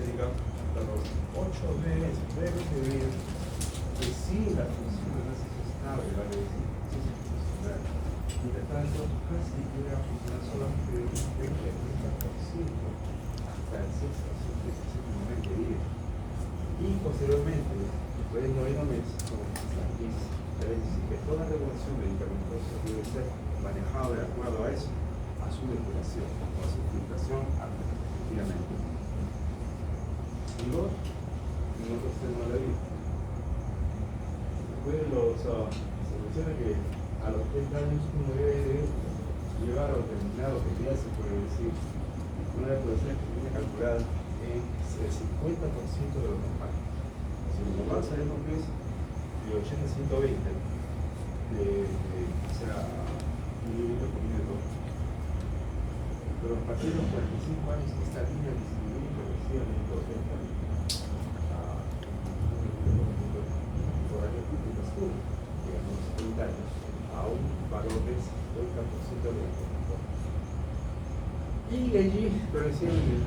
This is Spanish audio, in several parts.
médica hasta los 8 meses debe vivir que sí la función de es estable, vale decir, sí es funcional. Mientras tanto, casi llega a funcionar solamente de un 20-30% hasta el 6-7 de vida. Y posteriormente, después del noveno mes, como la crisis, debe decir que toda regulación medicamentosa debe ser manejada de acuerdo a eso, a su depuración o a su filtración efectivamente. Digo, en otros temas de la vida. Después se menciona que a los 30 años uno debe llevar a determinado, que ya se puede decir, una depuración que tiene calculada en el 50% de lo normal. Si lo normal sabemos que es de 80 a 120, o sea, mililitros por minuto. Pero a partir de los 45 años esta línea disminuye progresivamente a 80 por año típico sur, digamos 30 años, a un valor de 50% de la población. Y allí progresivamente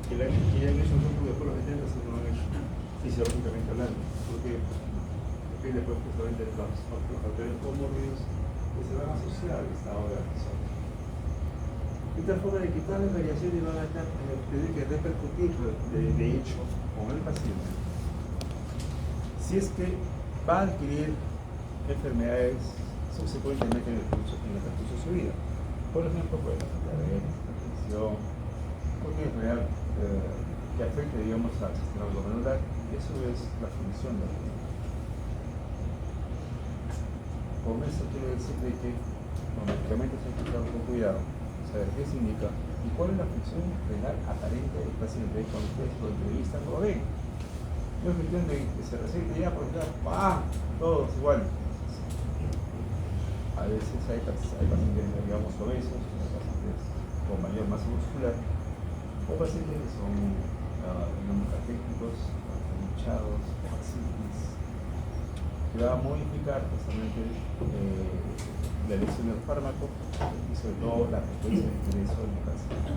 que ya han hecho un grupo de pueblos 70 se lo han hecho fisiológicamente hablando, porque depende pues justamente de los factores comórbidos que se van a asociar al estado de la persona. De tal forma de que todas las variaciones van a tener que repercutir de hecho con el paciente si es que va a adquirir enfermedades subsecuentemente en el transcurso de su vida. Por ejemplo, pues la diabetes, la tensión, cualquier enfermedad que afecte, digamos, al sistema glomerular, y eso es la función del riñón. Con esto quiero decir de que los medicamentos hay que usarlos con cuidado, saber qué significa y cuál es la función renal aparente del paciente cuando ustedes lo entrevistan o lo ven. No es cuestión de que se recete ya por acá, ¡pam! Todos igual. A veces hay pacientes, digamos, obesos, hay pacientes con mayor masa muscular, o pacientes que son, digamos, catéticos, hinchados, fascitis, que va a modificar justamente la elección del fármaco y sobre todo la frecuencia de ingreso del paciente.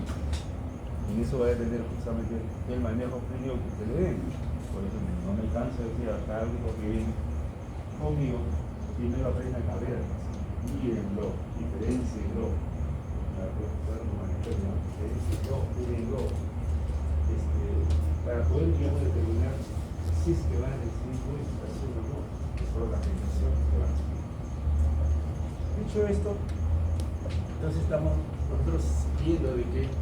Y eso va a depender justamente del manejo clínico que usted le den. Por ejemplo, no me canso de decir a cada uno que viene conmigo, primero aprenda a caber al paciente, mírenlo, diferencienlo, para poder, digamos, determinar si es que van a recibir modificación o no, por la medicación que van a recibir. Dicho esto, entonces estamos nosotros viendo de que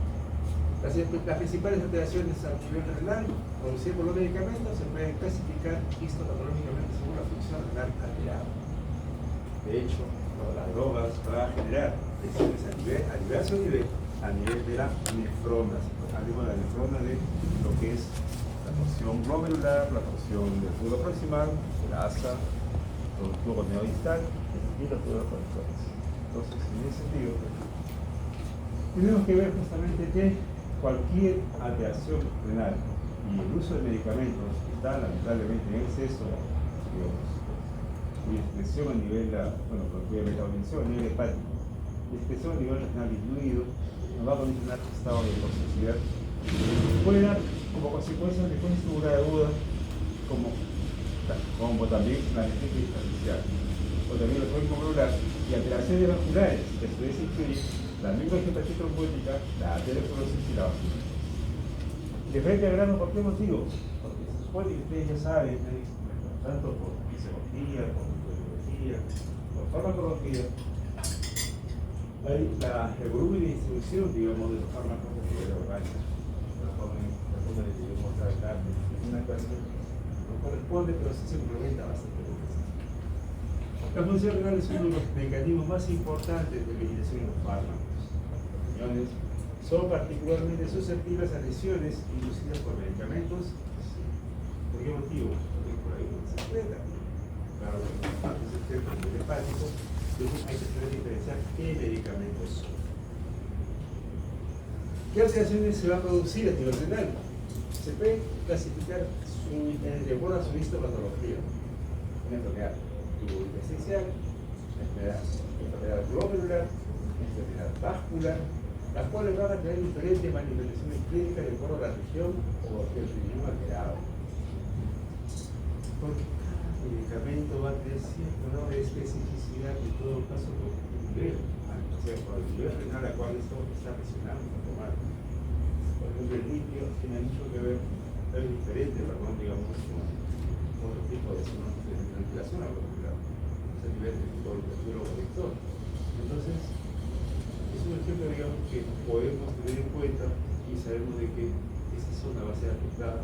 las principales alteraciones a nivel renal producidas por los medicamentos se pueden clasificar histopatológicamente según la función renal alterada. De hecho, las drogas van a generar lesiones a diverso nivel, a nivel de la nefrona. Hablemos de la nefrona de lo que es la porción glomerular, la porción del fluido proximal, el asa, el flujo neodistal y los fluidos conectores. Entonces, en ese sentido, tenemos que ver justamente que cualquier alteración renal y el uso de medicamentos que está lamentablemente en exceso, digamos, cuya expresión a nivel, cuya metabolización a nivel hepático y expresión a nivel renal disminuido, nos va a condicionar el estado de toxicidad. Puede dar como consecuencia de figura aguda como también la nefritis intersticial, o también el cólico glomerular y alteraciones vasculares, que a su vez incluye la microhepatitis trombótica, la aterosclerosis y la vasculitis. De frente al grano, ¿por qué motivo? Porque se supone que ustedes ya saben, tanto por fisiología, por microbiología, por farmacología, el volumen de distribución, digamos, de los fármacos de nivel orgánico, la forma de que yo mostrar acá, en una clase no corresponde, pero sí se implementa bastante bien. La función renal es uno de los mecanismos más importantes de eliminación de los fármacos. Los riñones son particularmente susceptibles a lesiones inducidas por medicamentos. ¿Por qué motivo? Porque por ahí no se excreta. Claro, las partes se excretan en el hepático, entonces hay que saber diferenciar qué medicamentos son. ¿Qué alteraciones se van a producir a nivel renal? Se puede clasificar de acuerdo a su histopatología. Una enfermedad intersticial, enfermedad glomerular, enfermedad vascular las cuales van a tener diferentes manifestaciones clínicas de acuerdo a la región o el riñón alterado. Porque cada medicamento va a tener cierto grado de especificidad en todo caso por el nivel, o sea, por el nivel renal al cual esto está presionando a tomar. Por ejemplo, el litio tiene mucho que ver, es diferente, perdón, digamos, con otro tipo de ventilación auricular, es el nivel de todo el vector. Entonces, es un ejemplo, digamos, que podemos tener en cuenta y sabemos de que esa zona va a ser afectada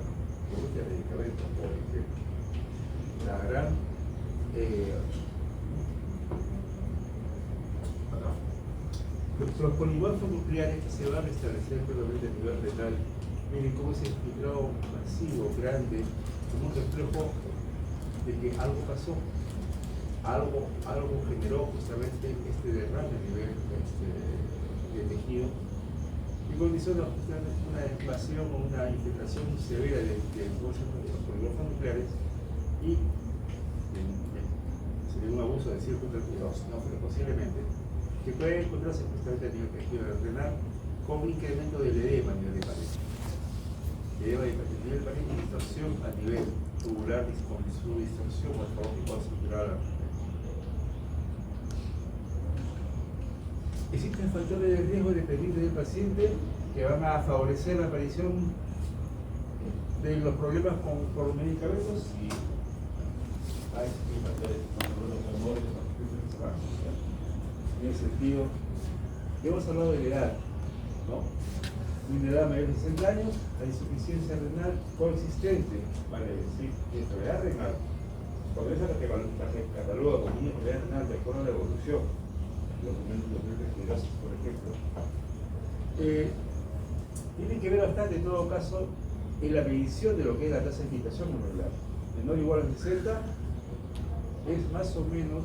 por este medicamento, por ejemplo. La gran los polimorfos nucleares que se van a establecer probablemente a nivel renal, miren cómo es el filtrado masivo, grande, como un reflejo de que algo pasó, algo generó justamente este derrame a nivel de tejido y condiciona una inflamación o una infiltración severa de los polimorfos nucleares y sería un abuso decir contra el no, pero posiblemente que puede encontrarse justamente a nivel tejido renal con un incremento del edema a nivel de pared. Edema de nivel de pared y distorsión a nivel tubular con su distorsión morfológica estructural. Existen factores de riesgo dependientes del paciente que van a favorecer la aparición de los problemas con los medicamentos y hay factores en ese sentido. Hemos hablado de la edad, ¿no? Una edad mayor de 60 años, la insuficiencia renal coexistente, vale decir, enfermedad renal. Cuando esa que cataloga como una enfermedad renal de acuerdo a la evolución, los documentos de esclerosis, por ejemplo, tiene que ver bastante en todo caso en la medición de lo que es la tasa de infiltración glomerular. Menor o igual a 60 es más o menos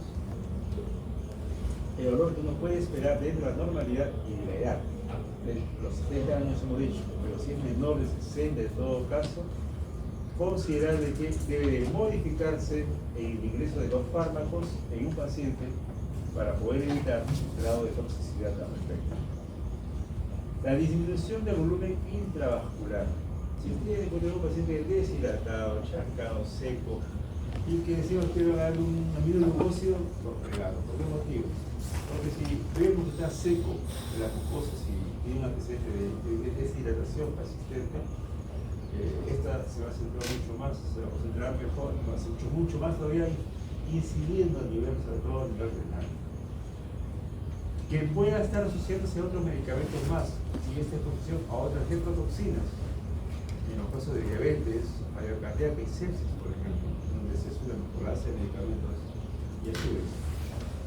el valor que uno puede esperar dentro de la normalidad y de la edad. Los 70 años hemos dicho, pero si es menor de 60 en todo caso, considerar de que debe de modificarse el ingreso de los fármacos en un paciente para poder evitar un grado de toxicidad al respecto. La disminución del volumen intravascular. Si usted encuentra un paciente deshidratado, encharcado, seco, y que decimos que va a dar un aminoglucósido, lo fregamos. ¿Por qué motivo? Porque si vemos que está seco de la mucosa, si tiene un antecedente de deshidratación persistente, esta se va a centrar mucho más, se va a concentrar mejor, va a ser mucho más todavía incidiendo a nivel, sobre todo a nivel renal. Que pueda estar asociándose a otros medicamentos más, y esta exposición a otras hepatotoxinas. En los casos de diabetes, cardíaca y sepsis, por ejemplo, donde se suele mejorarse de medicamentos y a su vez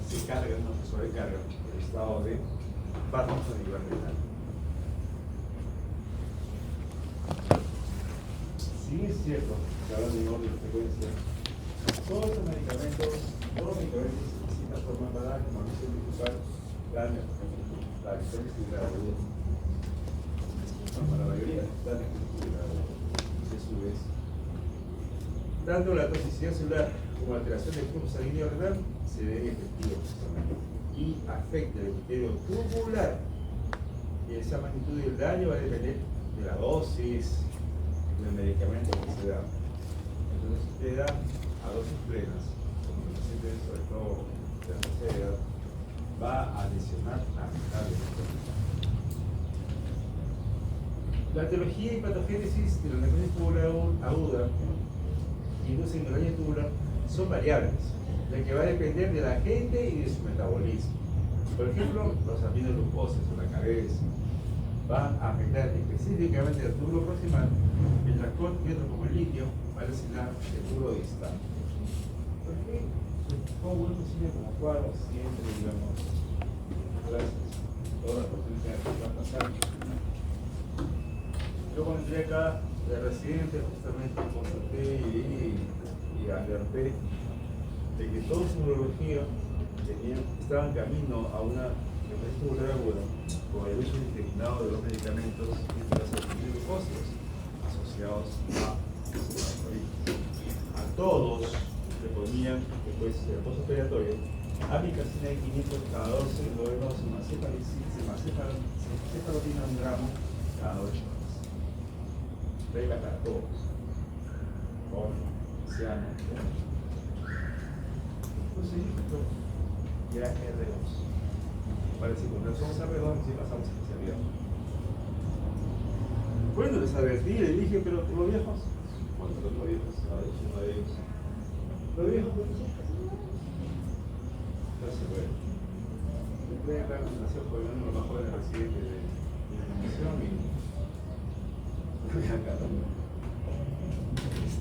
se cargan, no se sobrecargan el estado de fármacos a nivel renal. Sí es cierto, que hablan de orden de frecuencia, todos los medicamentos necesitan formar para como misión principal la diferencia de la salud. Para la mayoría, la diferencia de la salud. De su vez, tanto la toxicidad celular como la alteración del flujo sanguíneo renal se ven efectivos justamente y afecta el epitelio tubular. Y esa magnitud del daño va a depender de la dosis del medicamento que se da. Entonces, si usted da a dosis plenas, como el paciente, sobre todo de la tercera edad, va a lesionar lamentablemente. La etiología y patogénesis de la necrosis tubular aguda y induce hemorragia tubular son variables, ya que va a depender del agente y de su metabolismo. Por ejemplo, los aminoglucósidos en la cabeza van a afectar específicamente el túbulo proximal, mientras que otros como el litio van a lesionar el túbulo distal. ¿Por qué? Como uno posible como cuadro siempre, digamos, gracias a todas las oportunidades que van a pasar. Yo cuando entré acá de residente justamente consulté y alerté de que toda su neurología estaba en camino a una necrosis tubular aguda con el uso indiscriminado de los medicamentos y de los glucósidos asociados a todos le ponían después del postoperatorio amicacina de 500 cada 12, luego semacetaxina cefalorina 1 gramo cada 8 horas. Regla para todos. Joven, anciano. Entonces, esto ya es R2. Para decir, cuando somos R2, si pasamos a especialidad. Bueno, les advertí, le dije, pero los viejos, bueno, los viejos, a ver, uno de ellos. Los viejos, entonces, bueno, después de acá, nació joven, uno de los más jóvenes residentes de la comisión y acá también.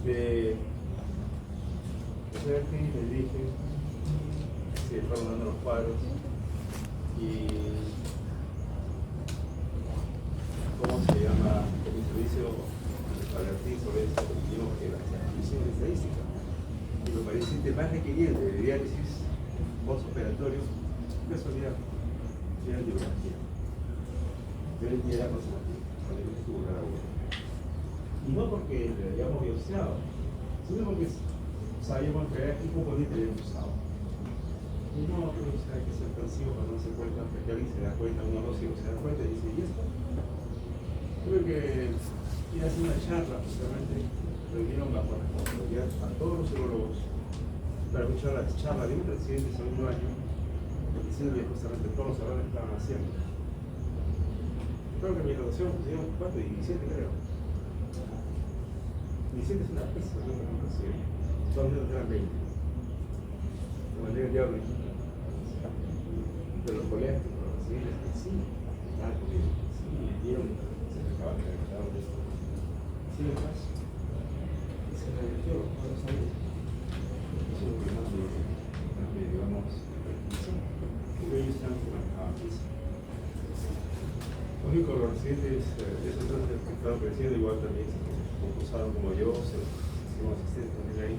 Les dije, se fueron dando los cuadros y ¿cómo se llama? Con mi servicio advertí sobre esto, porque la institución de estadística y los pacientes más requirientes de diálisis postoperatorio, casualidad, era angiografía. Yo le tenía la conservativa, cuando yo estuve en la agua. Y no porque le habíamos biopsiado, sino porque sabíamos que era tipo componente le habíamos usado. Y no, pero hay que ser cansivo para no se cuenta, porque alguien se da cuenta, uno no se da cuenta y dice, ¿y esto? Tuve que ir a hacer una charla, justamente, reunieron bajo responsabilidad a todos los urólogos para escuchar la charla de un residente de segundo año, diciendo que justamente todos los errores estaban haciendo. Creo que mi graduación pusieron 4 y 17, creo. 17 es una pesa, no me conozco. Todos los eran 20. Como el diablo, pero los colegas, los residentes, sí, estaban conmigo, sí, me dieron. Sí, lo pasa. Y se revirtió, no lo sabía. Eso es lo que más digamos, porque ellos están trabajados. Lógico, los residentes, esos dos que estaban creciendo, igual también se concursaron como yo, se hicimos asistentes también ahí.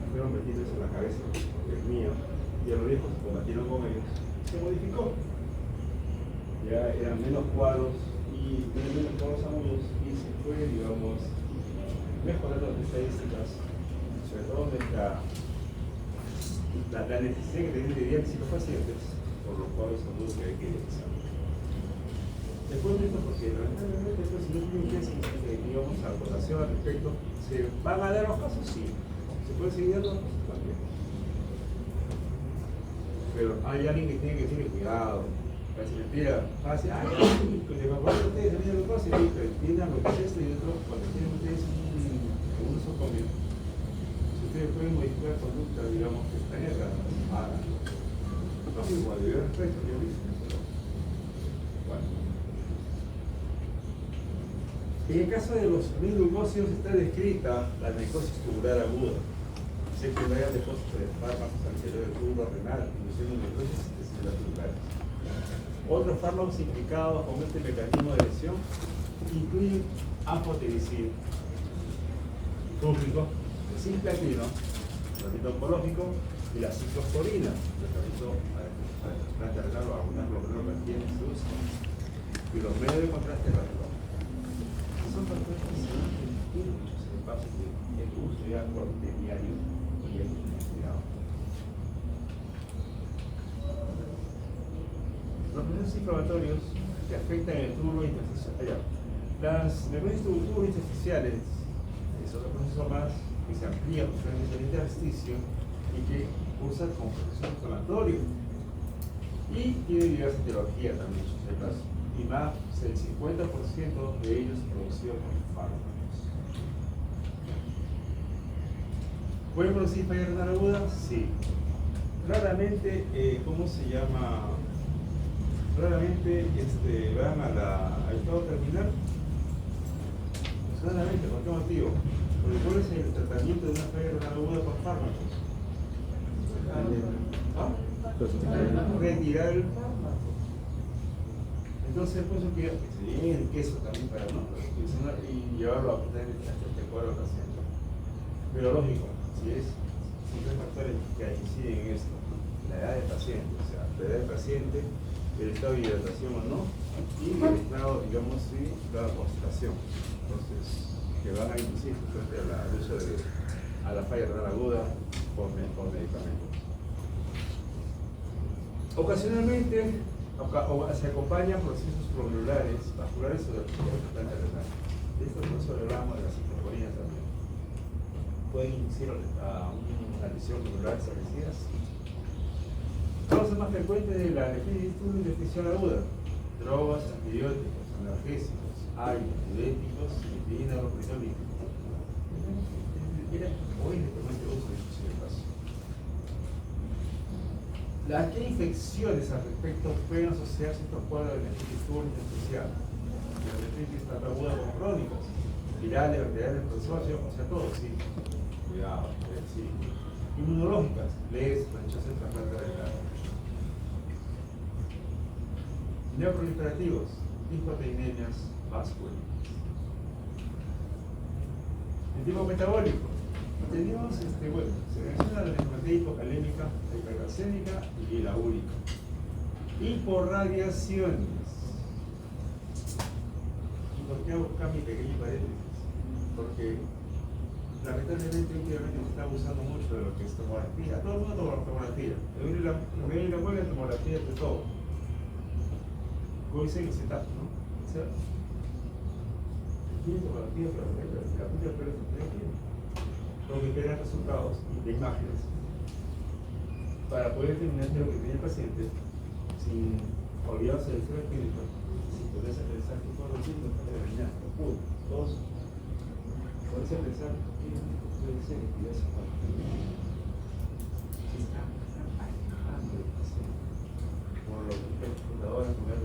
Fueron metidos eso en la cabeza, porque es mío, y a los viejos se combatieron con ellos. Se modificó. Ya eran menos cuadros y menos cuadros agudos y se fue, digamos, mejorando las estadísticas, sobre todo la necesidad que tenían de diálisis los pacientes por los cuadros agudos que hay que realizar. Después de esto, porque lamentablemente después si no tienen que digamos, a la votación al respecto, ¿se van a dar los casos? Sí. ¿Se puede seguir dando los casos? También. Pero hay alguien que tiene que tener cuidado. Si me tira fácil, pues de favor ustedes se miran los pasos y entiendan lo que es esto y otro, cuando tienen ustedes un uso conmigo. Si ustedes pueden modificar conducta, digamos, que están acá, háganlo. No es igual, yo respeto, yo digo. Bueno. En el caso de los glucósidos está descrita la necrosis tubular aguda, secundaria de depósito de fármacos anterior del tubo renal, induciendo necrosis de células tubulares. Otros fármacos implicados con este mecanismo de lesión incluyen afotericina, público, el cisplatino, el tratamiento oncológico y la ciclosporina, el tratamiento para trasplante renal o algunas glomérulas que tienen su uso, y los medios de contraste rápido. Son tratamientos que tienen muchos espacios de uso ya de diario y el cuidado. Los procesos inflamatorios que afectan el tubo intersticial. Las necrosis tubo intersticiales son los procesos más que se amplían posteriormente el intersticio y que cursan con procesos inflamatorios. Y tiene diversas etiologías también en sus casos. Y más del 50% de ellos producidos por fármacos. ¿Pueden producir falla renal aguda? Sí. Claramente, ¿cómo se llama? Claramente van al estado terminal. Claramente, ¿por qué motivo? Porque ¿cuál es el tratamiento de una falla renal aguda por fármacos? Retirar el fármaco. Entonces, por eso que se lleve el queso también para no y llevarlo a poner hasta este cuadro al paciente. Pero lógico, son 3 factores que inciden en esto: la edad del paciente, o sea, la edad del paciente, el estado de hidratación o no, y el estado, digamos, de la concentración. Entonces, que van a inducir frente al uso a la falla renal aguda por medicamentos. Ocasionalmente se acompañan procesos glomerulares, vasculares o de planta renal. De esto no solo hablamos de las citoponinas también. Pueden inducir a una lesión glomerular establecida. Causa más frecuente de la nefritis y infección aguda: drogas, antibióticos, analgésicos, antidiuréticos, insulina o propiónicos. Hoy le permite uso de este caso. Las que infecciones al respecto pueden asociarse a estos cuadros de nefritis crónica especial. La nefritis tanto aguda como crónicas, virales, bacteriales, consorcio, o sea, todo, sí. Cuidado, sí. Inmunológicas, les, rechazo de trasplante renal. Neoproliferativos, hipoproteinemias vasculares. El tipo metabólico. Tenemos, se menciona la nefropatía hipocalémica, la hipercalcémica y la úrica. Hiporradiaciones. ¿Y por qué hago acá mi pequeño paréntesis? Porque lamentablemente últimamente se está abusando mucho de lo que es tomografía. Todo el mundo toma tomografía. Lo que viene la mueve es tomografía de todo. Como dicen los setups, ¿no? O sea, tiene tomografía, pero la punta del pelo se lo que crean resultados de imágenes para poder determinar lo que tiene el paciente sin olvidarse del estudio clínico, sin poderse pensar que todo lo tiene que determinar. Todos poderse pensar que puede ser que esa parte se está manejando el paciente por lo que las computadoras con las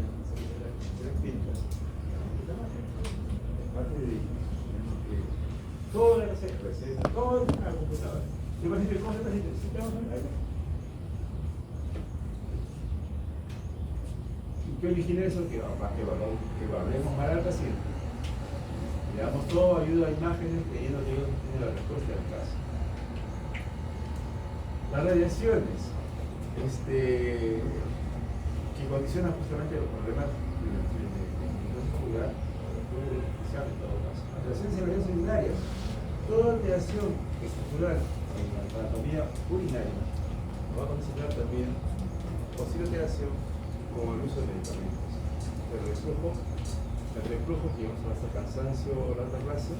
clínicas. Es parte de todo debe ser receta, todo es una computadora. Yo me digo, ¿cómo se te dice? ¿Qué origina eso? Que evaluemos mal al paciente. Le damos todo, ayuda a imágenes, creyendo que ellos tienen la respuesta del caso. Las radiaciones, que condicionan justamente los problemas de la vascular, en todo caso. Alteraciones cerebrales urinarias. Toda alteración estructural en la anatomía urinaria va a considerar también posible alteración como el uso de medicamentos. El reflujo que vamos a hacer cansancio o larga clase,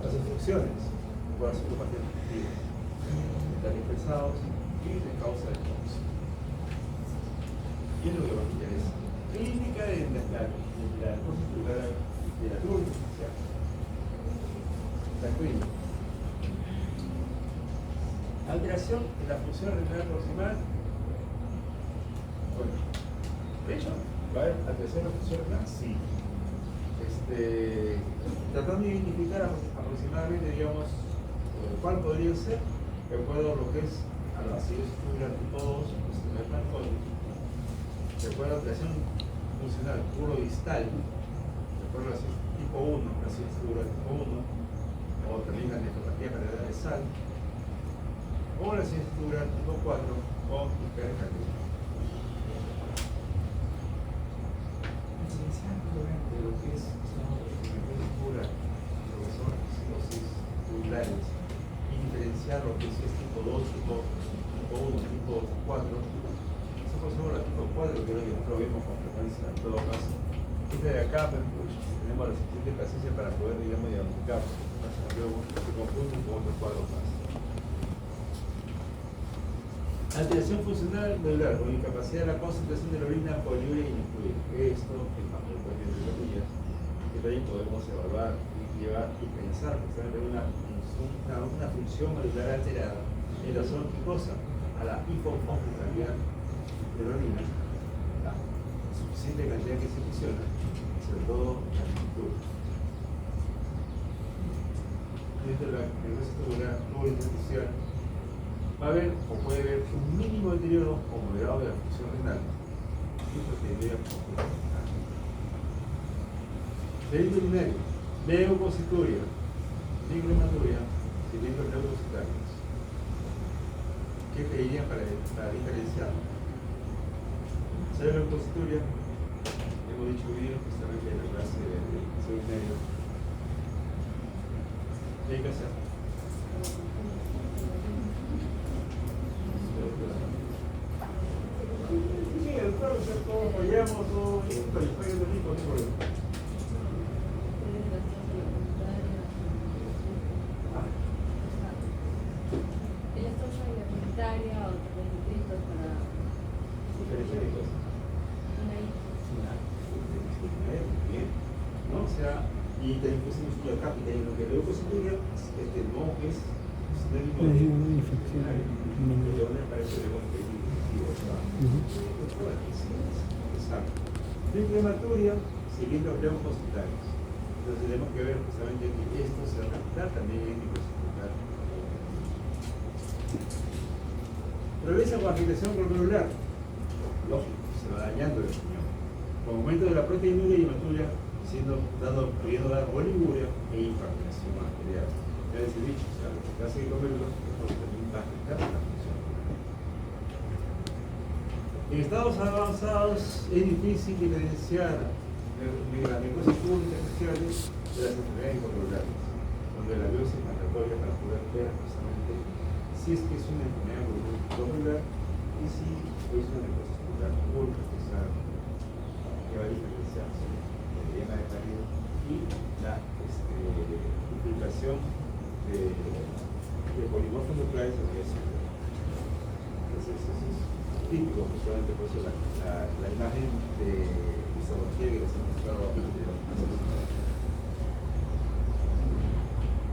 las obstrucciones, puede ser pacientes efectivos, metales pesados y de causa de cáncer. Y es lo que nos interesa. Clínica de la constitución de la cruz especial. La clínica. Alteración en la función renal proximal. Bueno, de hecho, ¿va a haber alteración en la función renal? Sí. Tratando de identificar aproximadamente, digamos, cuál podría ser, de acuerdo a lo que es a la acidosis tubular tipo 2, de acuerdo a la alteración funcional puro distal, de acuerdo a la acidosis tipo 1, la acidosis tubular tipo 1, o también la nefropatía cardiaca de sal, o la acidosis tubular tipo 4, o hipercalcemia. De lo que es tubular, lo que son acidosis tubulares, y diferenciar lo que es tipo 2, tipo 1, tipo 4. Nosotros somos la tipo 4, que es lo que nosotros vemos con frecuencia en todo caso. Esta de acá, tenemos la suficiente paciencia para poder, digamos, diagnosticar. Luego se confunden con otros cuadros más. Alteración funcional medular con incapacidad de la concentración de la orina, poliuria y inesturia. Esto es el papel de teorías que también podemos evaluar y llevar y pensar que puede haber una función medular alterada en la zona picosa a la hipoconjugalidad de la orina, la suficiente cantidad que se funciona, sobre todo la actitud. Dentro de la nerviosa tubular pluriintersticial va a haber o puede haber un mínimo deterioro o moderado de la función renal. Esto tendría como delito urinario, leucocituria, ligrematuria y delitos leucocitarios. ¿Qué pedirían para diferenciarlo? ¿Sabe la leucocituria? Hemos dicho bien justamente en la clase de urinario. ¿Qué hay que hacer? o sea, todos fallamos, todos esto, y fue lo mismo, no hay problema. Ella está universitaria o también inscrito para Diferencia de cosas. una hija. Bien, ¿no? O sea, y también pusimos estudio cápita, y lo que luego constituye no es sinónimo de infección. Pero me parece que hemos pedido positivo, exacto. La inflamatoria, siguiendo los león hospitales. Entonces tenemos que ver justamente que esto se va a afectar también en el hospital. Progresa con agitación glomerular. Lógico, se va dañando el riñón. Con aumento de la proteinuria y hematuria, pudiendo dar oliguria e hipertensión arterial. Ya les he dicho, o sea, lo que hace el glomérulo también va a afectar la función. En estados avanzados es difícil diferenciar la necrosis pública especiales de las enfermedades glomerulares, donde la biopsia es mandatoria para poder ver justamente si es que es una enfermedad glomerular y si es una necrosis pública especial que va a diferenciarse de edema de Paris y la infiltración de polimorfos nucleares en el cerebro. Entonces, eso es típico, justamente por eso la imagen de histología que les he mostrado anteriormente.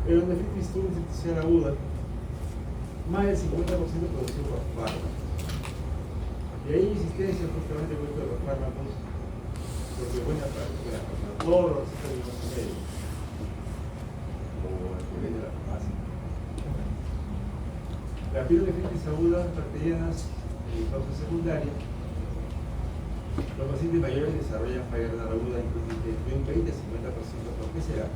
El nefritis intersticial aguda, más del 50% producido por fármacos. Y hay insistencia justamente con esto de los fármacos, porque buena parte de la persona, todos los sistemas médicos, o el que viene de la farmacia. La pielonefritis aguda, bacterianas y causas secundarias. Los pacientes mayores desarrollan falla renal aguda incluso de un 20 a 50%. ¿Por qué será?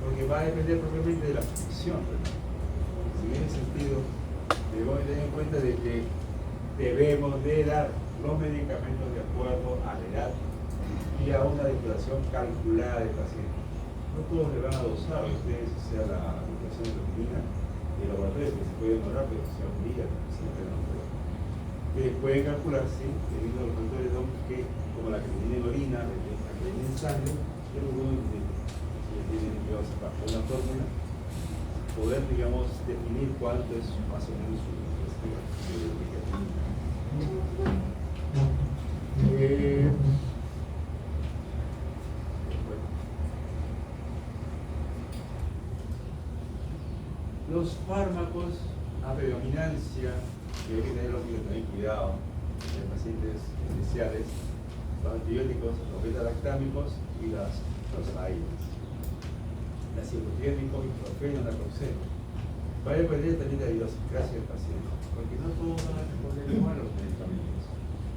Porque va a depender propiamente de la función. Si en ese sentido, debemos tener en cuenta de que debemos de dar los medicamentos de acuerdo a la edad y a una depuración calculada del paciente. No todos le van a dosar a ustedes, o sea, la depuración de la orina y el laboratorio que se puede demorar, pero sea un día, siempre no puede. Pueden calcular, sí, debido a los factores que, como la creatinina en orina, la creatinina en sangre, y algunos si tienen, digamos, bajo una fórmula, poder, digamos, definir cuánto es más o menos su creatinina. Los fármacos a predominancia, que hay que tenerlos también cuidado en pacientes especiales, los antibióticos, los beta-lactámicos y los AINES. Las ibuprofeno, ibuprofeno, naproxeno. Va a depender también de la idiosincrasia del paciente, porque no todos van a responder igual a los medicamentos.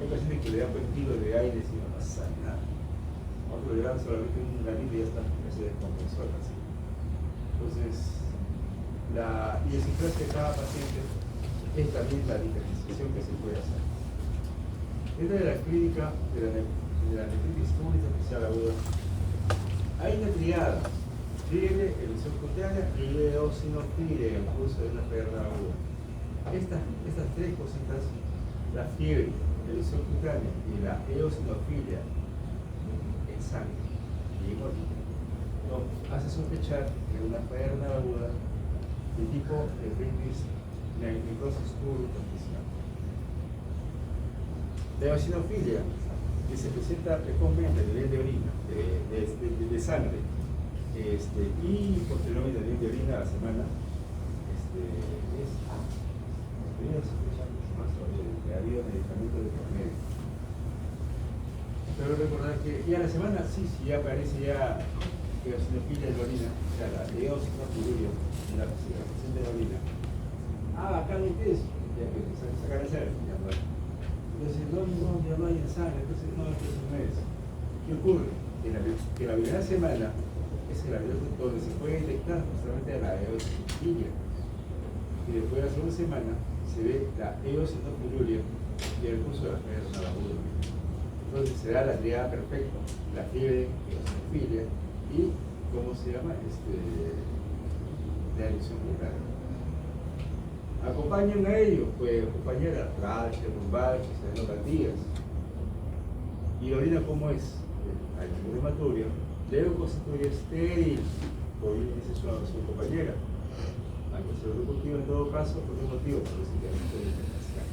Hay pacientes que le dan buen kilo de AINES y no pasa nada. Otros le dan solamente un granito y ya está, ya se descompensó el paciente. Entonces, la idiosincrasia de cada paciente es también la diferenciación que se puede hacer. Esta es la clínica de la nefritis pública especial aguda. Hay una triada: fiebre, erupción cutánea y eosinofilia en el curso de una enfermedad aguda. Estas tres cositas, la fiebre, la erupción cutánea y la eosinofilia en sangre y en orina, nos hace sospechar que una enfermedad aguda de tipo nefritis necrosis pública especial. La eosinofilia, que se presenta precozmente a nivel de orina, de sangre, y posteriormente a nivel de orina a la semana, debería sospechar mucho más todavía de que ha habido medicamentos de por medio. Pero recordar que ya a la semana sí ya aparece ya eosinofilia de la orina, o sea, la eosinofilia en la presentación de la orina. Acá no hay test, ya que sacar el sangre, ya no hay. Entonces, ya no hay en sangre, entonces no es. ¿Qué ocurre? Que la primera semana es el periodo donde se puede detectar justamente la eosinofilia. Y después de la segunda semana se ve la eosinofilia y el curso de la enfermedad aguda. Entonces se da la triada perfecta: la fiebre, eosinofilia y, ¿cómo se llama? La erupción cutánea. Acompañan a ello, puede acompañar a racha, lumbalgia, adenopatías. ¿Y la orina cómo es? Hay hematuria, luego constituye estéril, como bien dice su compañera. Aunque se lo cultivo en todo caso, por un motivo, por el sentimiento de infección.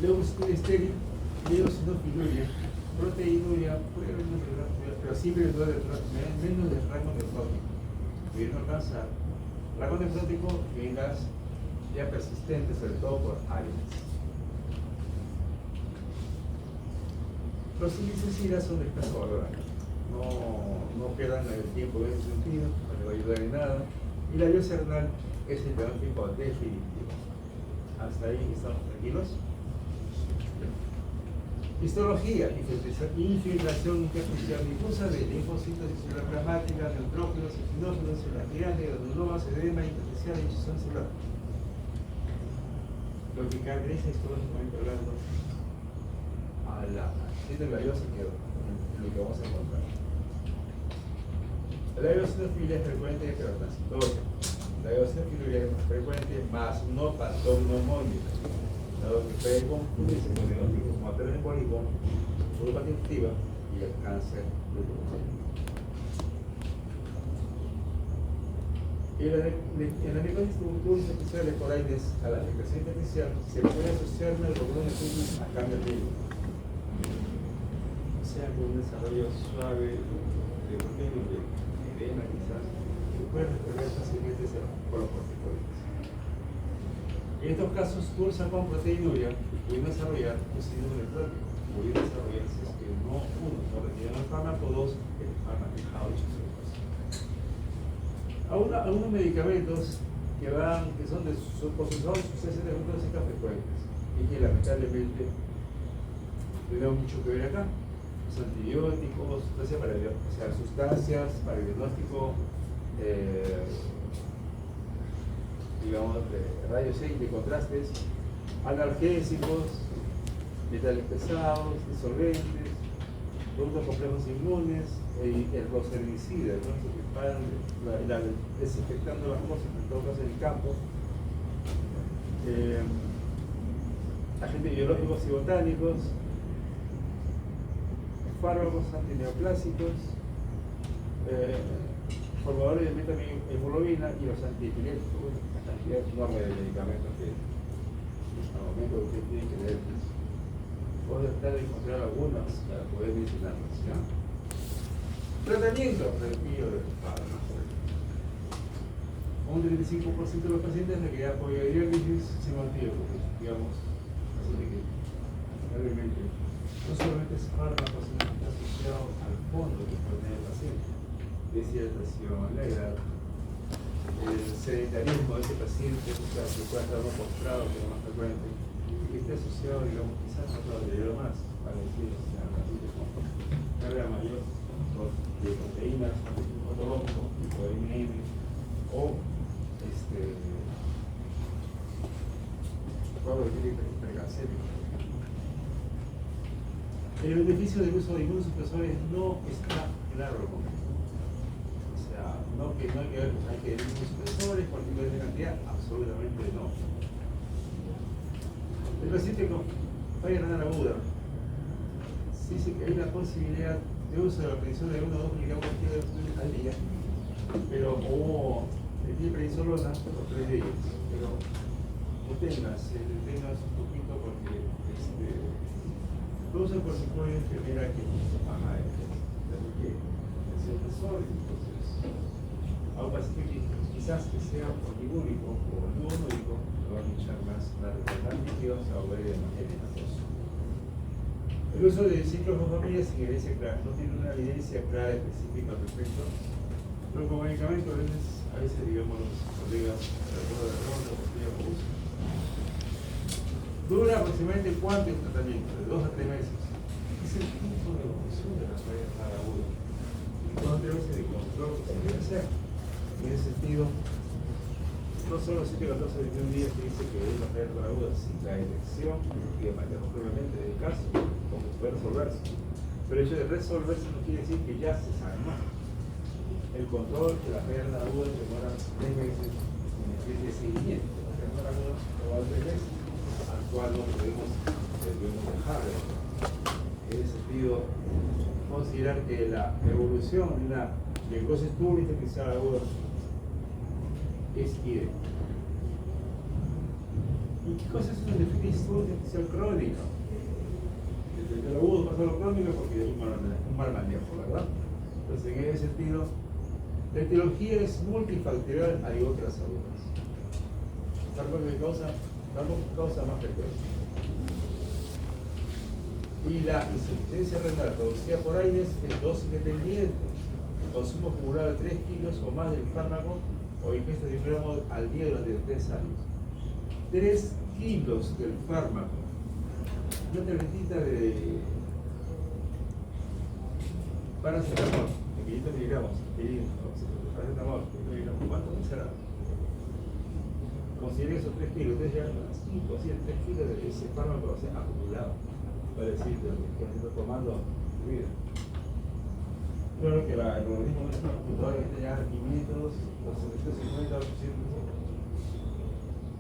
Luego constituye estéril, luego sinofiluria, proteinuria, pero siempre menos del rango nefrótico. Y no alcanza rango nefrótico en gas ya persistentes, sobre todo por áreas. Los índices SIDA son de escaso valor, no quedan en el tiempo en ese sentido, no le va a ayudar en nada. Y la biocernal es el diagnóstico definitivo. Hasta ahí estamos tranquilos. Histología, infiltración intersticial difusa de linfocitos celular plasmática, neutrófilos, eosinófilos, elastigales, granulomas, edema, intersticial e hinchazón celular. Lo que caracteriza histológicamente hablando a la actividad glabiosa que es lo que vamos a encontrar. La eosinofilia es frecuente pero transitoria. La eosinofilia es más frecuente, más no patognomónica. Dado que puede confundirse con diagnósticos como arteria embólica, neuropatía activa y el cáncer de pulmón. En la necrosis tubulosa especial por aires a la afectación intersticial se puede asociar una neuroglobina a cambio de vida. O sea, con un desarrollo suave de proteína de edema quizás, que puede recorrer fácilmente por los corticoides. En estos casos, cursan con proteinuria y pueden desarrollar un síndrome nefrótico. Pueden desarrollar si es que uno, no retiran el fármaco, dos, el fármaco dejado de algunos medicamentos que son de por sus sucesos de tóxicas frecuentes y que lamentablemente tenemos mucho que ver acá. Los antibióticos, sustancias para el diagnóstico, rayos X de contrastes, analgésicos, metales pesados, disolventes, productos complejos inmunes, los herbicidas, ¿no? Que paran desinfectando las cosas, en todo caso en el campo, agentes biológicos y botánicos, fármacos antineoplásicos, formadores de metahemoglobina y los antiepilépticos, una cantidad enorme de medicamentos que al momento ustedes tienen que leer. Puedo tratar de encontrar algunos para poder mencionarlos. ¿Ya? Tratamiento preventivo de los fármacos. Un 35% de los pacientes requerirá apoyo de diálisis sin antídotos, digamos. Así que, realmente, no solamente es fármaco, sino que está asociado al fondo que puede tener el paciente. Deshidratación, la edad, el sedentarismo de ese paciente, o sea, que pueda estar más postrado, que es más frecuente, y que esté asociado, digamos, quizás a otro deterioro más, para decir, o sea, pacientes con carga mayor de proteínas, otológico, tipo de MM, o cuadro de hipercalcémico. El beneficio del uso de inmunosupresores no está claro con esto. O sea, no que hay que ver inmunosupresores, partículas de cantidad, absolutamente no. El paciente con falla renal aguda, sí dice que hay una posibilidad de uso de la prednisona de 1 o 2 miligramos al día, pero como tiene prednisolona por 3 días, pero detengas un poquito porque todo ese corticoide genera que baja el sol, entonces a un paciente que quizás que sea poligúrico o duodémico lo va a luchar más la retención a ver de manera venosa. El uso de ciclofosfamida sin evidencia clara, no tiene una evidencia clara específica al respecto, pero como medicamento a veces digamos los colegas de la ronda dura aproximadamente cuánto el tratamiento, de 2 a 3 meses. Es el tiempo de evolución de la falla renal aguda. 2 a 3 meses de control que debe ser. En ese sentido, no solo 7, 14, 21 días que dice que es la falla renal aguda, sino la elección y de manera probablemente del caso, como puede resolverse. Pero el hecho de resolverse no quiere decir que ya se sabe más. El control de la falla renal aguda demora 3 meses de seguimiento. La falla renal aguda va a 3 meses. Al cual no debemos considerar que la evolución de una necrosis túnica inicial aguda es idéntica. ¿Y qué cosa es una necrosis túnica inicial crónica? Desde el agudo pasa a lo crónico porque es un mal manejo, ¿verdad? Entonces, en ese sentido, la etiología es multifactorial, hay otras agudas. Algo que causa más frecuencia. Y la insuficiencia renal producida por aire es dosis dependiente. El consumo acumulado de 3 kilos o más del fármaco o ingesta de 1 gramo al día durante 3 años. 3 kilos del fármaco. Una tabletita de paracetamol de 500 miligramos. Paracetamol, 500 miligramos. ¿Cuánto será? Consideren esos 3 kilos. Ustedes llevan 5 o 3 kilos de ese fármaco acumulado. Para decir que estoy tomando vida. Claro que el organismo no es una computadora que te lleva 500, 750, 800,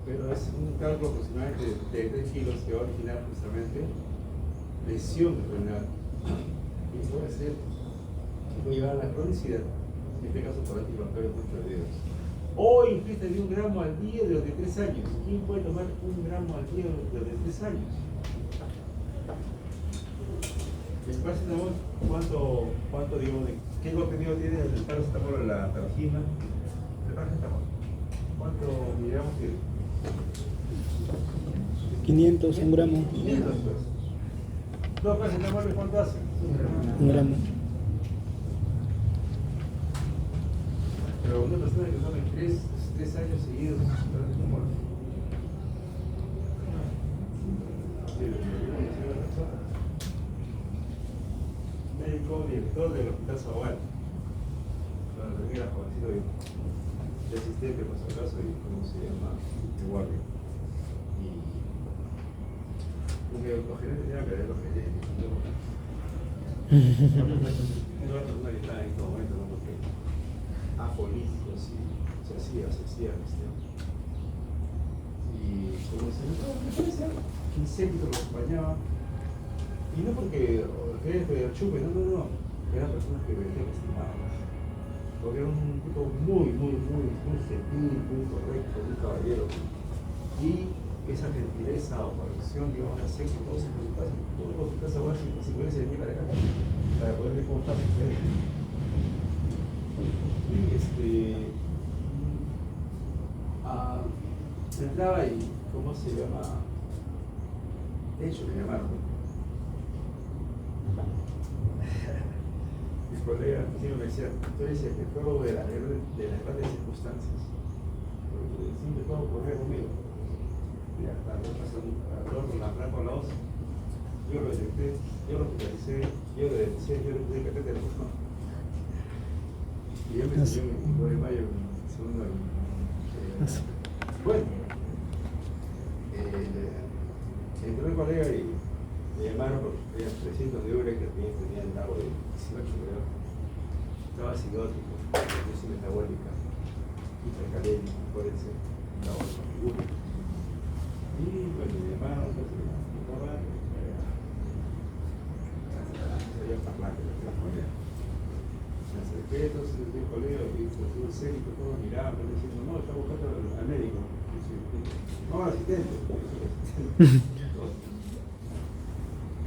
pero es un cálculo aproximadamente de 3 kilos que va a originar justamente lesión renal. Y puede ser, puede llevar a la cronicidad, en este caso por antiinflamatorios muy perdidos. O ingesta de 1 gramo al día durante 3 años. ¿Quién puede tomar 1 gramo al día durante 3 años? ¿El paracetamol cuánto digo, qué contenido tiene el paracetamol en la tarjina? El paracetamol, ¿cuánto miligramos tiene? 500, 1 gramo. 500 pues. ¿Dos paracetamoles cuánto hacen? 1 gramo. Pero una persona que tome 3 años seguidos paracetamol. Sí, médico director del Hospital Zagual. Cuando tenía la jovencito de asistente, por si acaso, y cómo se llama, de guardia. Y un gerente tenía que ver los gerentes. No era persona que estaba en este momento, ¿no? Porque apolíticos y se hacía, ¿viste? Y como se me puede ser, insectos lo acompañaba. Y no porque el chupe, no. Eran personas que vendían estimadas. Porque era un tipo muy gentil, muy correcto, muy caballero. Y esa gentileza o corrección, digamos, hace que todos se preocupasen. Todos los hospitales a ver si pudiese venir para acá, para poder ver cómo están ustedes. Y entraba y, ¿cómo se llama? De hecho, me llamaron. Mis colegas me decían, tú eres el psicólogo de las grandes circunstancias. Porque siempre todo ocurre conmigo. Ya está, yo pasé con la blanca con la OSA. Yo lo detecté, yo lo hospitalicé, yo lo denuncié, yo le puse el teléfono. Y él me enseñó en 5 de mayo, segundo año. Bueno, entró el colega y me llamaron porque tenía 300 de urea que tenía el agua de 18, creo. Estaba psicótico, condición metabólica, hipercalémico, puede ser, estaba con figura. Y bueno, me llamaron, entonces me llamaron, sabía hablar de la telefonía. Me acerqué, entonces el colega y el sérico, todos miraban, diciendo, no, está buscando al médico. No, al asistente.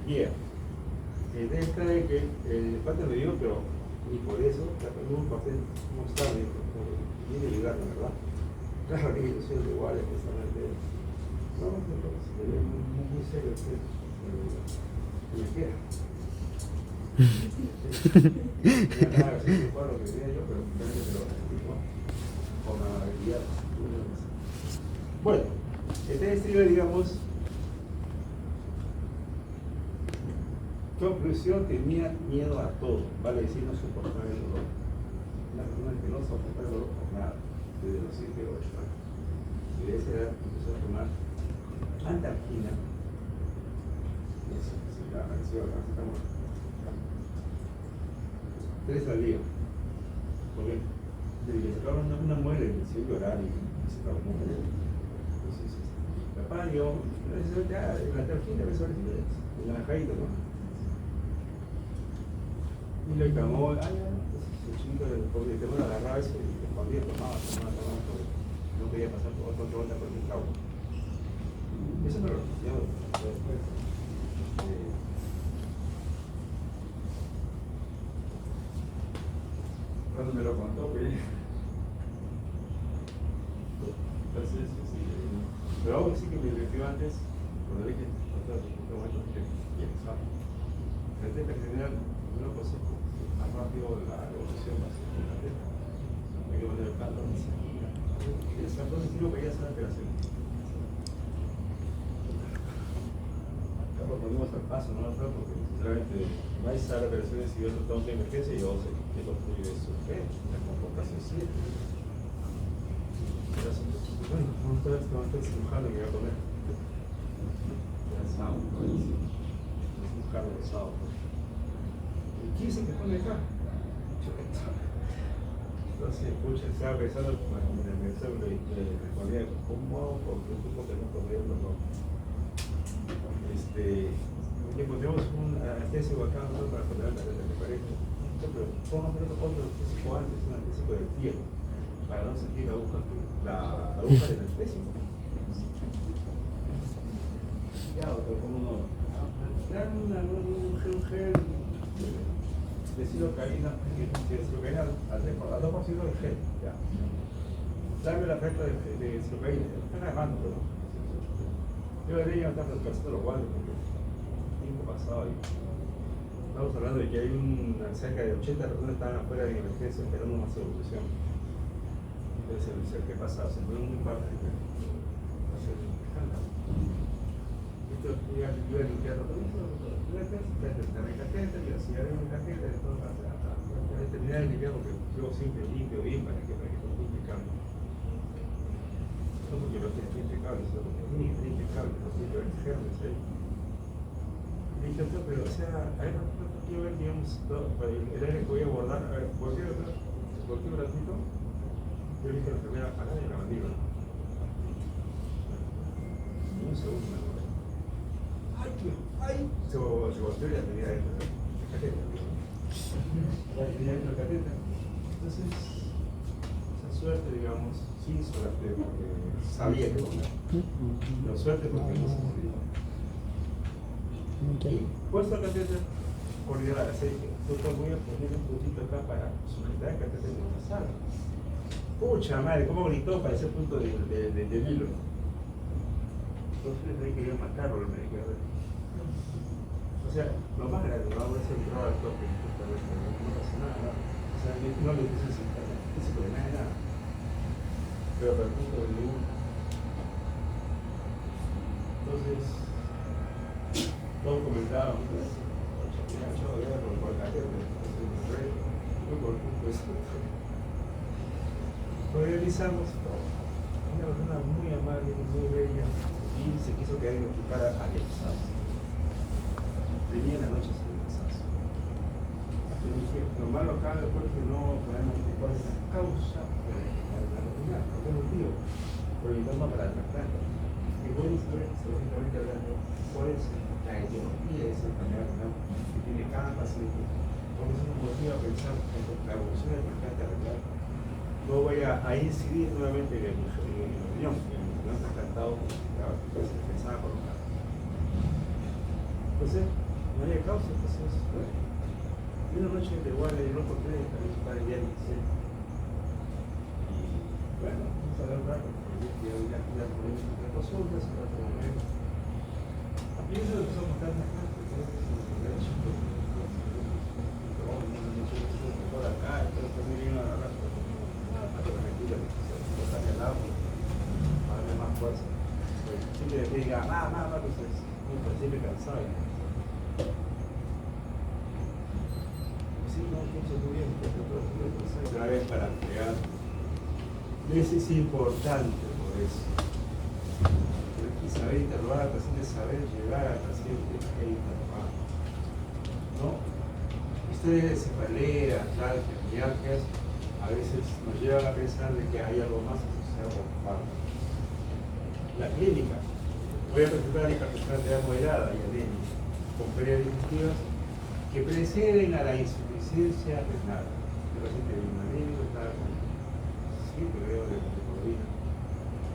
Guía. El tema está de que el padre me dio, pero ni por eso, la pregunta un papel no está bien, viene a ayudarme, ¿verdad? Claro que yo soy de igual, precisamente. No, pero se ve muy serio usted. Me queda. Nada, así que fue lo que quería yo, pero realmente te lo explico con amabilidad. Bueno, este estribo, digamos, conclusión, tenía miedo a todo, vale decir, no soportaba el dolor. Una persona que no soportaba el dolor por nada, desde los 7 o 8 años. Y de esa edad empezó a tomar antalgina. Eso, se la apareció, acá estamos. 3 al día. Porque desde que sacaron una muela y empecé a llorar y se traumó. Entonces, papá, yo, la antalgina me sobrevive, el naranjadito, ¿no? Y le llamó, entonces el chico del pobre te voy a agarrar eso y respondía, tomaba, porque no quería pasar por otra ronda por el trauma. Eso me lo repitió después. Cuando me lo contó, pues. Entonces, sí, pero aún sí que me divirtió antes, cuando dije, otro momento que sabe. En general, una cosa es más rápido la evolución va a ser una teta. Hay que poner el calor y se mira. El salto de tiro que ya sabe que hacer. Acá lo ponemos al paso, no al frente, porque sinceramente vais a la operación si yo tengo que emergencia y yo sé que lo tuyo es urgente, la comportación 7. Bueno, vamos a ver si cirujano que voy a comer. Ya sábado, buenísimo. Es un carro de sábado. ¿Y quién es el que pone acá? Entonces, pucha, estaba pensando en el mensaje de respondía, ¿cómo hago? Porque un tipo que no corriendo, no. Tenemos un anestésico acá para poner la tarjeta de pareja. Pero vamos a poner otro anestésico antes, un anestésico del pie, para no sentir la aguja del anestésico. Ya, otro como uno. Dan un gel de silocaína, al 2% del gel. Ya. Dame la recta de silocaína. Están agarrando, ¿no? Yo debería estar descansando los guantes porque tiempo pasado y estamos hablando de que hay cerca de 80 personas que están afuera de emergencia esperando una solución. Entonces, ¿qué pasa? Se pone un par de va a ser un escándalo. Esto iba a limpiar todo eso, te recatete, y así haré un cajete, entonces hasta terminar de limpiar porque yo siempre limpio bien para que no esté impecable. No porque no esté impecable, sino porque es impecable, no siempre hay germes ahí. Pero, o sea, a ver, no quiero ver, digamos, el aire que voy a abordar, a ver, cualquier ratito, yo dije la primera parada y la mandíbula. Un segundo, ¡ay! Se volteó y la tenía dentro de la cateta. La tenía dentro de la cateta. Entonces, esa suerte, digamos, sin suerte, porque sabía que comer. Pero suerte porque no se murió. Y puesto la cateta, corría la aceite. Entonces voy a poner un puntito acá para sujetar la cateta en la sala. Pucha madre, cómo gritó para ese punto de hilo. Entonces ahí quería matarlo el médico. O sea, lo más grave, no vamos a hacer entrar al toque, no pasa nada. O sea, no le dicen físico de nada. Pero para el punto de hilo. Entonces, todos comentaban, lo realizamos. Una persona muy amable, muy bella, y se quiso quedar en mi cara alexado. Venía en la noche sin cansancio. Yo dije, lo malo acá después que no podemos decir cuál es la causa de la rutina, no tengo motivo, pero invitamos para tratar. Y voy a saber, seguramente hablando, cuál es la etiología de esa enfermedad que tiene cada paciente. Porque eso nos motiva a pensar en la evolución del paciente arreglar. No voy a incidir nuevamente en mi opinión, no está encantado que se pensaba colocar. Entonces, no había causa, entonces, bueno. Y una noche de guardia yo no encontré para el día 16. Y bueno, vamos a ver un rato, porque ya ponemos entre consultas, en otro momento. Y eso lo empezó a contar más tarde, porque es un primer chico. Por acá, entonces también vino a agarrar. Tranquila, que está al lado, para darle más fuerza. Siempre le diga, pues siempre cansado. Sí, no, entonces muy bien, otra vez para pegar. Eso es importante por eso. Tienes que saber interrogar al paciente, saber llegar al paciente e interrogar. ¿No? Ustedes de cefalea, mialgias, a veces nos llevan a pensar de que hay algo más asociado con fármacos. La clínica, voy a presentar hipertensión arterial moderada y anemia, con pérdidas digestivas, que preceden a la insuficiencia renal. El paciente vino anémico, estaba con 7 grados de hemoglobina,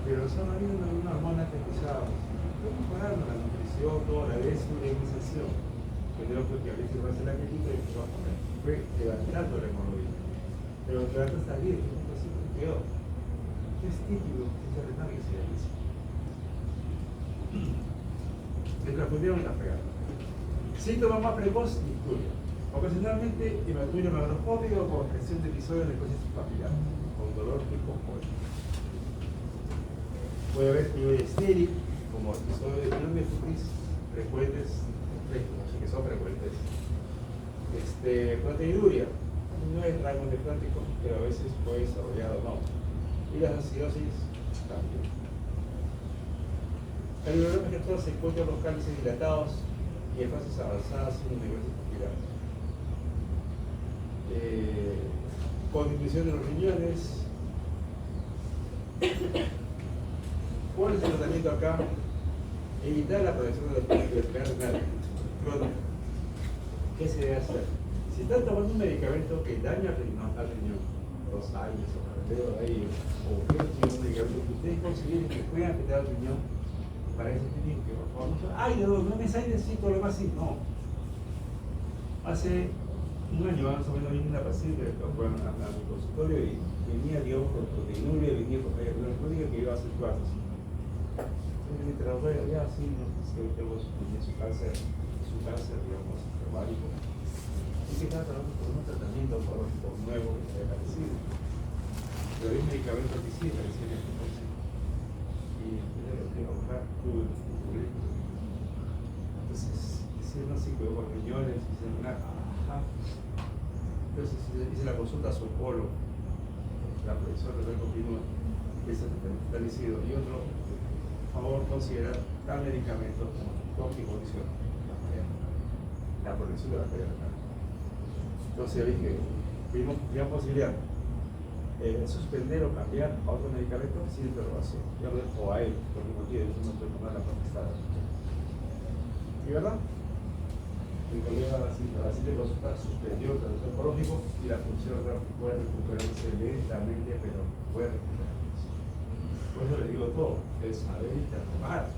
pero son habiendo una hormona que empezaba mejorando la nutrición, toda la desudemización, que creo que a veces va a ser la crítica y fue levantando la hemoglobina. Pero el trato está bien, así que quedó. Es típico de renal que se realiza. Me transfundieron la pegada. Síntoma más precoz, icturia. Ocasionalmente, hematuria macroscópica o con expresión de episodios de necrosis papilar, con dolor hipojólico. Puede haber fibrosis estéril, como episodios de pneumofutis frecuentes, que son frecuentes. Proteinuria, no es rango nefrótico, pero a veces puede desarrollar o no. Y las acidosis también. El problema es que todos se encuentran los cálices dilatados y en fases avanzadas sin necrosis papilar. Con disminución de los riñones. ¿Cuál es el tratamiento acá? Evitar la progresión de la enfermedad renal crónica. ¿Qué se debe hacer? Si están tomando un medicamento que daña al riñón, 2 años o alrededor de ahí, o un medicamento que ustedes consideren que pueda afectar al riñón, para eso tienen que, por favor, no me sale necesito lo más así. No. Hace un año más o menos vino una paciente a mi consultorio y venía, digamos, con proteinuria, venía con falla renal crónica que iba a hacer cuartos. Entonces, el trabajo ya así, no sé, tengo su cáncer, digamos, ovárico. Y que estaba trabajando con un tratamiento oncológico nuevo que se había aparecido. Pero hay un medicamento que sí, que decía que y yo lo tengo acá, entonces, hicieron así, quedó con riñones, hicieron una. Entonces hice la consulta a su oncólogo, la profesora renal continua, ese establecido, y otro, por favor, considerar tal medicamento con mi condición, la progresión de la falla renal. Entonces dije, vimos la posibilidad suspender o cambiar a otro medicamento sin interrogación. Yo lo dejo a él, por ningún motivo, yo no estoy tomando la potestad. ¿Y verdad? Mi colega la siguiente consulta suspendió el tratamiento oncológico y la función renal puede recuperarse lentamente, pero puede recuperarse. Por eso le digo todo, es saber interrogar.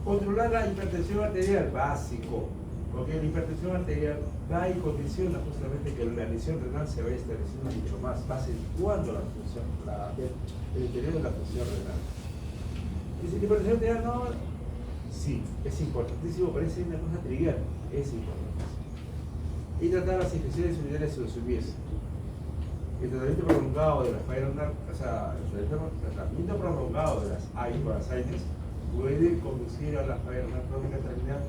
Controlar la hipertensión arterial, básico, porque la hipertensión arterial da y condiciona justamente que la lesión renal se vaya estableciendo mucho más, va acentuando la función, el deterioro de la función renal. Dice que hipertensión arterial no, sí, es importantísimo, parece una cosa trivial, es importantísimo. Y tratar las infecciones urinarias si lo hubiese. El tratamiento prolongado de la falla renal, o sea, el tratamiento prolongado de las AINES puede conducir a la falla renal crónica terminal.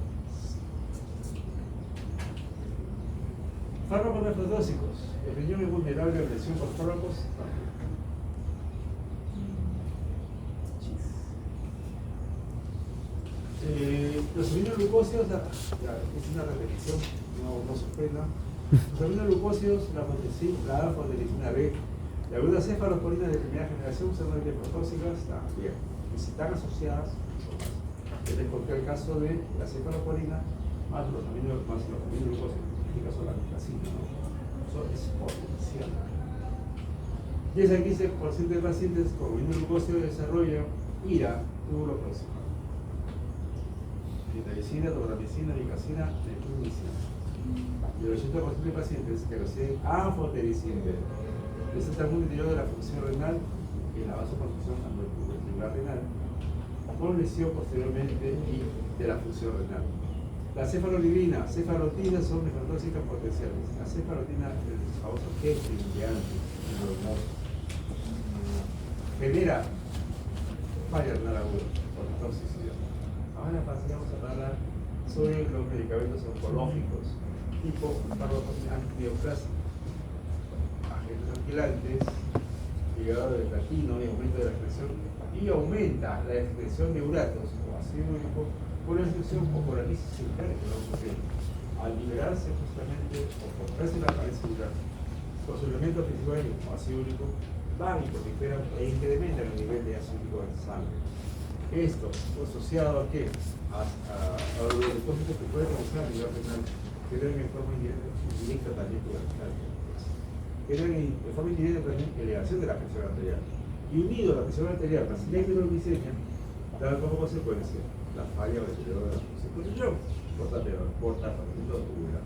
Fármacos nefrotóxicos. El riñón es vulnerable a lesión por fármacos. Los aminoglucósidos, es una repetición, no suspenda. Los aminoglucósidos, la anfotericina B, la glutacefalosporina de primera generación son nefrotóxicas también. Y si están asociadas, les conté el caso de la cefalosporina más los aminoglucósidos. En este caso la glicina, ¿no? Eso es potencial. 10 a 15% de pacientes con aminoglucósido desarrollan IRA uroproximal. Clindamicina, tobramicina, nicacina, nefumicina. Y el 80% de pacientes que reciben anfotericina presentan un deterioro de la función renal en la vasoconstricción ventricular renal con lesión posteriormente y de la función renal. La cefalolibina, cefalotina son nefrotóxicas potenciales. La cefalotina es el famoso Kepling de antes, genera falla renal aguda por toxicidad. Ahora pasamos a hablar sobre los medicamentos oncológicos tipo fármacos antineoplásicos, agentes alquilantes, ligado de platino y aumento de la expresión y aumenta la expresión de uratos o ácido úrico por la expresión o por la lisis celular que no ocurre. Al liberarse justamente o comprarse la pared celular, los elementos principales como ácido úrico van y proliferan e incrementan el nivel de ácido úrico en sangre. Esto asociado a qué? A los depósitos que puede causar a nivel renal, generan en forma indirecta también por la generan en forma indirecta también elevación de la presión arterial. Y unido a la presión arterial, más la hidroglicemia, da como consecuencia la falla o deterioro de la circulación, por taponamiento tubular.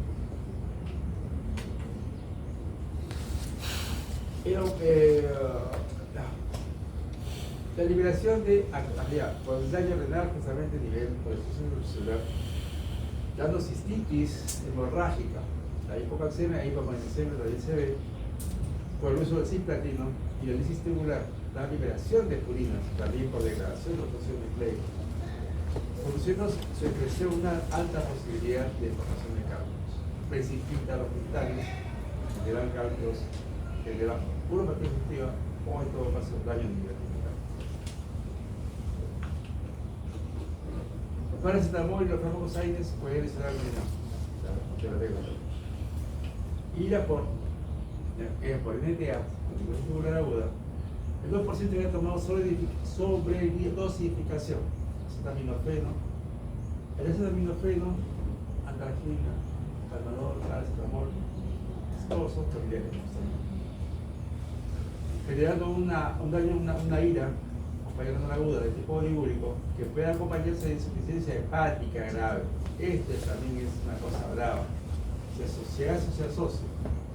La liberación de por el daño renal justamente a nivel por exposición celular, dando cistitis hemorrágica, la hipocalcemia, hipomagnesemia, la ICB, por el uso del cisplatino y la lisis tubular, la liberación de purinas, también por degradación de función nucleica, produciendo su expresión una alta posibilidad de formación de cálculos. Precipita los cristales, generan cálculos, generan uropatía digestiva o en todo caso daño nivel. Los paracetamol y los fármacos AINES pueden lesionar el riñón, y por NTA, tubular aguda, el 2% había tomado sobredosificación, acetaminofeno, el acetaminofeno, antalgina, calmador, paracetamol, todos son familiares, generando un daño, una ira renal aguda de tipo diúrico que puede acompañarse de insuficiencia hepática grave. Este también es una cosa brava. Si se asocia,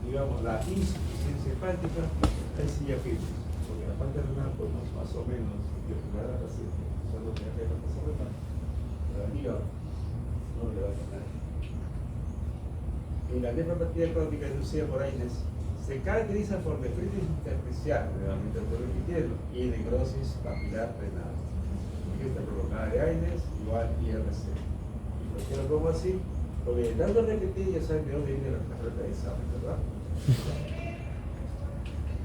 digamos, la insuficiencia hepática, ahí sí ya firme, porque la parte renal, pues más o menos, yo creo que la paciente, cuando tenga que pasar renal, la hígado no le va a ganar. Y la nefropatía crónica inducida por AINES se caracteriza por nefritis intersticial, realmente repitiendo, y necrosis papilar renal. Esta prolongada de AINES igual IRC. ¿Y por qué lo pongo así? Porque de tanto repetir ya saben de dónde viene la carreta de examen, ¿verdad?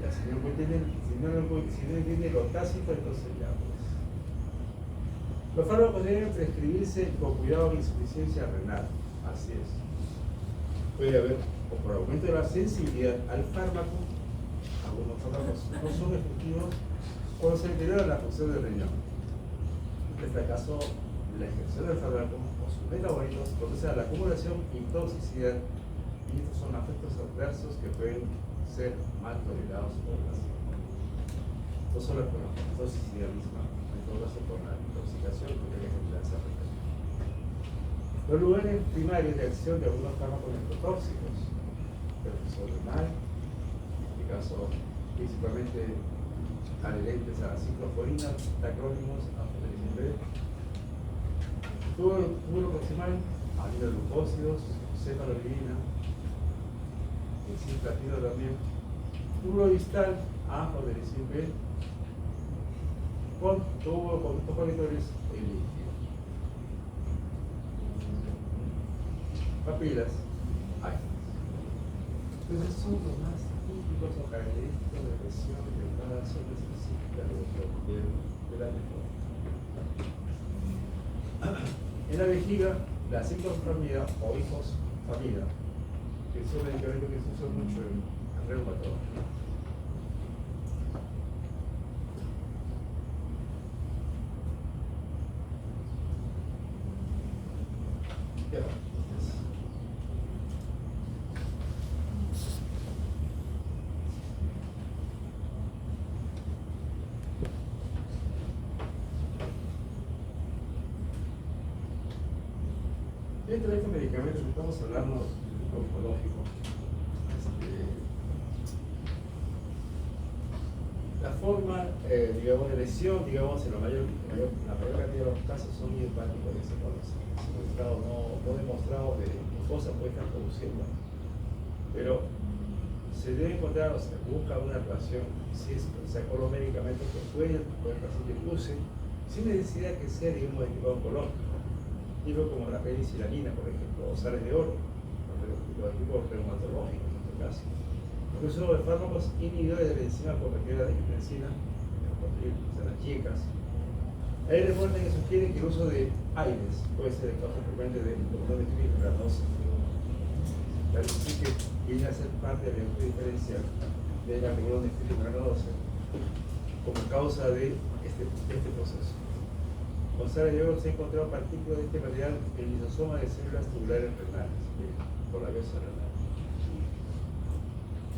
Ya, si no entiende lo tácito, entonces ya pues. Los fármacos deben prescribirse con cuidado de insuficiencia renal. Así es. Puede haber, o por aumento de la sensibilidad al fármaco, algunos fármacos no son efectivos cuando se deteriora la función del riñón. En este caso, la ingestión del fármaco o sus metabolitos conduce a la acumulación y toxicidad, y estos son efectos adversos que pueden ser mal tolerados por el paciente. No solo por la toxicidad misma, en todo caso por la intoxicación que debe generar esa afectación. Los lugares primarios de acción de algunos fármacos neurotóxicos, perfusión renal, en este caso principalmente adherentes a ciclosporina, tacrónimos, anfotericin B, tubo proximal, aminoglucósidos, cefaloribina, el cisplatino también, tubo distal, anfotericin B, con conductos colectores e líquido. Papilas, hay. Entonces son los más típicos o característicos de presión de cada zona específica de la mejora. En la vejiga, la ciclofamida o hifosfamida, que es un medicamento que se usa mucho en reumatología. Dentro de estos medicamentos estamos hablando de oncológico. La forma, digamos, de lesión, digamos, en la mayor cantidad de los casos son idiopáticos y se conocen. No demostrado de qué cosas puede estar produciendo. Pero se debe encontrar, o se busca una relación, si es, o sea, con los medicamentos que pueden el paciente use, sin necesidad que sea, digamos, de tipo oncológico. Tipo como la penicilanina, por ejemplo, o sales de oro, de tipo reumatológico en este caso. Incluso los fármacos inhibidores de la enzima convertida de angiotensina, las chicas. Hay reportes que sugieren que el uso de AINES puede ser el causa frecuente de neumonía granosa. La sí que viene a ser parte del efecto diferencial de la neumonía granosa como causa de este proceso. González de Oro se ha encontrado partículas de este material en lisosoma de células tubulares renales, por la vía renal.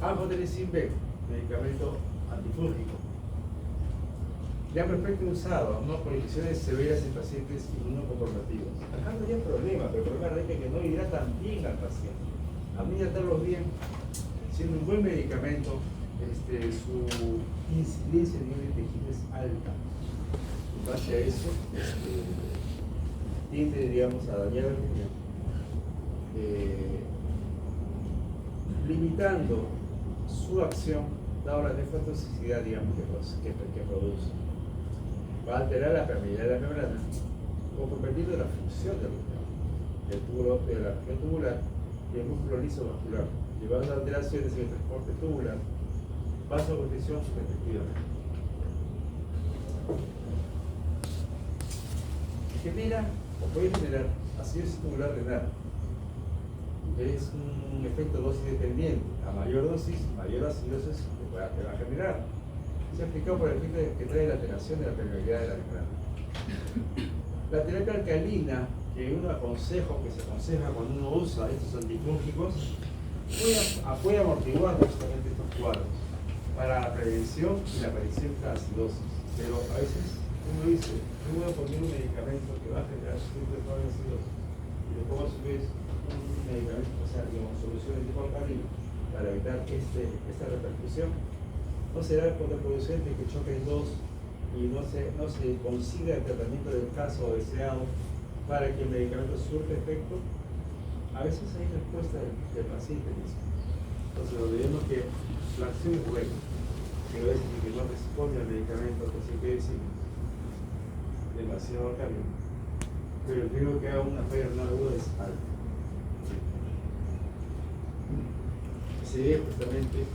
Anfotericin B, medicamento antifúngico. Ya perfecto usado, ¿no? Por infecciones severas en pacientes inmunocompromidos. Acá no hay problema, pero el problema es que no hidratan bien al paciente. A mí hidratarlos bien, siendo un buen medicamento, su incidencia a nivel de tejido es alta. En base a eso, tiende, digamos, a dañar el riñón, limitando su acción, dado la nefrotoxicidad, digamos, que produce. Va a alterar la permeabilidad de la membrana, comprometiendo la función del riñón, de la región tubular y el músculo liso vascular, llevando a alteraciones en el transporte tubular, vasoconstricción respectivamente. Genera o puede generar acidosis tubular renal. Es un efecto dosis dependiente. A mayor dosis, mayor acidosis que va a generar. Se ha explicado por el efecto que trae la alteración de la permeabilidad de la membrana. La terapia alcalina, que que se aconseja cuando uno usa estos antifúngicos, puede amortiguar justamente estos cuadros para la prevención y la aparición de la acidosis. Pero a veces uno dice, yo voy a poner un medicamento que va a generar siempre toda la acidosis y le pongo a su vez un medicamento, o sea, digamos, solución de tipo alcalino para evitar esta repercusión. No será contraproducente que choquen dos y no se consiga el tratamiento del caso deseado para que el medicamento surte efecto. A veces hay respuesta del paciente mismo. Entonces, olvidemos que la acción es buena, pero es que no responde al medicamento, que se quede sin demasiado cambio. Pero el riesgo que haga una falla renal aguda es alto. Se ve justamente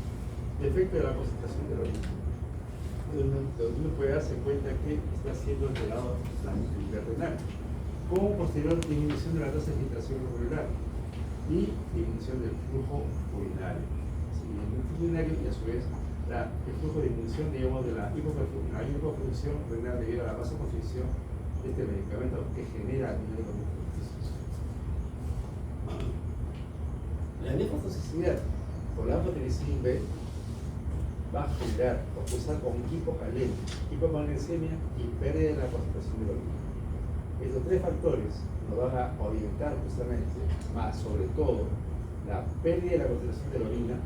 el efecto de la concentración de la orina. Uno puede darse cuenta que está siendo alterado la actividad renal, con posterior disminución de la tasa de filtración glomerular y disminución del flujo urinario. El flujo urinario y a su vez el flujo de disminución, digamos, de la hipoperfusión renal debido a la vasoconstricción de este medicamento que genera la nefrotoxicidad por la anfotericin B va a generar o causar con hipocalemia, hipomagnesemia y pérdida de la concentración de la orina. Estos tres factores nos van a orientar justamente, más sobre todo, la pérdida de la concentración de la orina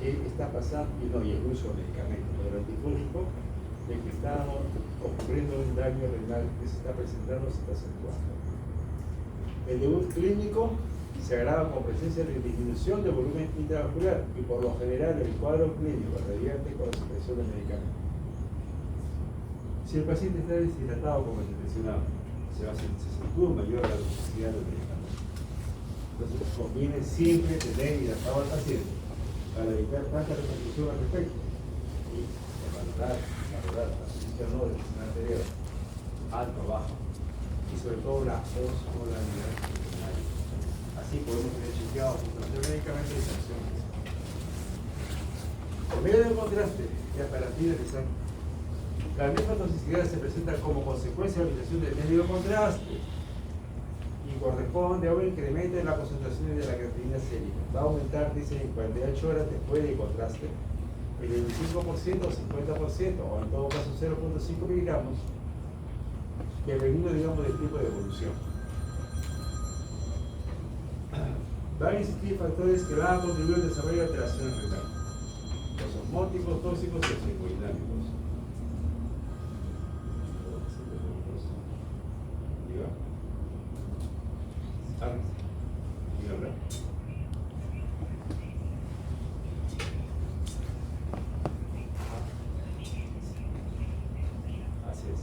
que está pasando y el uso del medicamento, del antifúngico, de que está ocurriendo un daño renal que se está presentando, se está acentuando. El debut clínico se agrava con presencia de disminución de volumen intravascular y por lo general el cuadro clínico revierte con la supresión del medicamento. Si el paciente está deshidratado como el mencionado, se acentúa mayor la toxicidad del medicamento. Entonces conviene siempre tener hidratado al paciente para evitar tanta repercusión al respecto y valorar la posición no del sistema anterior, alto, bajo y sobre todo la osmolalidad. Así podemos tener chequeado justamente el medicamento y la acción. Por medio del contraste y a partir de esa, la nefrotoxicidad se presenta como consecuencia de la utilización del medio de contraste y corresponde a un incremento en la concentración de la creatinina sérica. Va a aumentar, dice, en 48 horas después del contraste, el 25% o 50%, o en todo caso 0.5 miligramos, dependiendo, digamos, del tipo de evolución. Van a existir factores que van a contribuir al desarrollo de alteraciones renales, los osmóticos, tóxicos y hemodinámicos. Así es.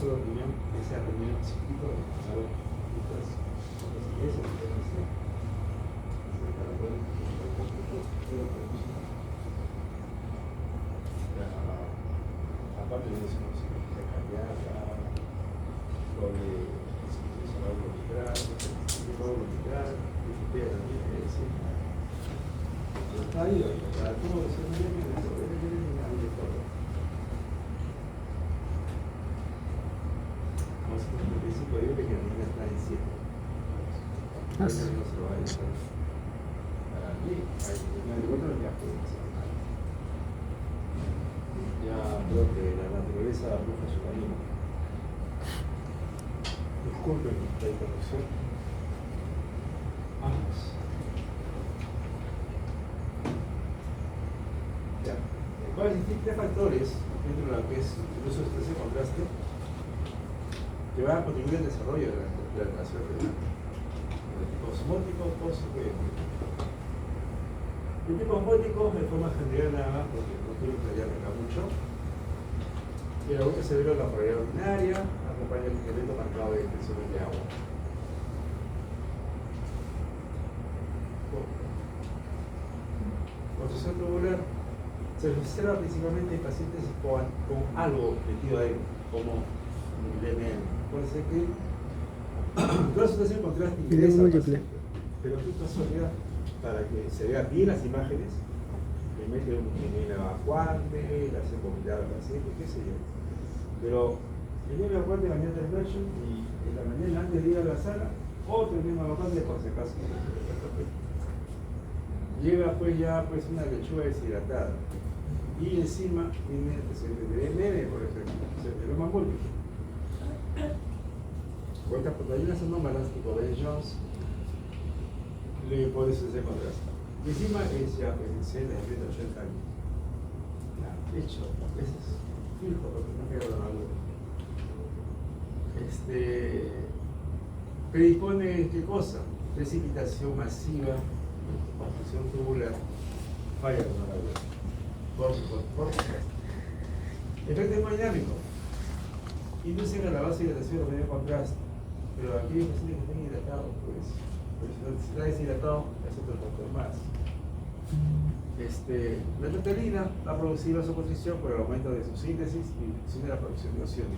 solo reunión, esa reunión chiquito, a ver, eso, aparte de eso, de cambiar lo de lo literal, está ahí, para cómo se vamos a 35 de que la niña está en 7. No se lo va a dejar. Para mí, hay otro ya puede ser. Ya creo que la naturaleza busca su camino. Disculpen la interrupción. Vamos. Ya. Van a existir 3 factores dentro de lo que es el uso de estrés y contraste que van a contribuir al desarrollo de la relación renal. El tipo osmótico, tóxico y endógeno. El tipo osmótico, de forma general nada más, porque no quiero detallarme mucho. Y el aumento severo de la polaridad urinaria acompaña el incremento marcado de tensiones de agua. Construcción tubular se observa principalmente en pacientes con algo metido ahí, como el DMN. Puede ser que toda situación de contraste interesa al paciente, pero qué casualidad, para que se vean bien las imágenes, le mete un evacuante, le hace vomitar al paciente, qué sé yo. Pero el evacuante mañana de reflection y en la mañana antes de ir a la sala, otro evacuante por si acaso. Llega pues ya pues una lechuga deshidratada y encima tiene antecedentes de DMN, por ejemplo, mieloma múltiple. Cuenta proteínas anómalas tipo Ben-Jones, le puede hacer contraste. Y encima es ya presencial de 180 años. Ya, hecho, ese es fijo, porque no queda algo. Predispone ¿qué cosa? Precipitación masiva, obstrucción tubular, falla coronariana. Por efecto hemodinámico. Inducen a la base de hidratación de medio contraste, pero aquellos pacientes que estén hidratados, pues si está deshidratado, es otro factor más. La tetralina va a producir vasoconstricción por el aumento de su síntesis y disminución de la producción de oxígeno.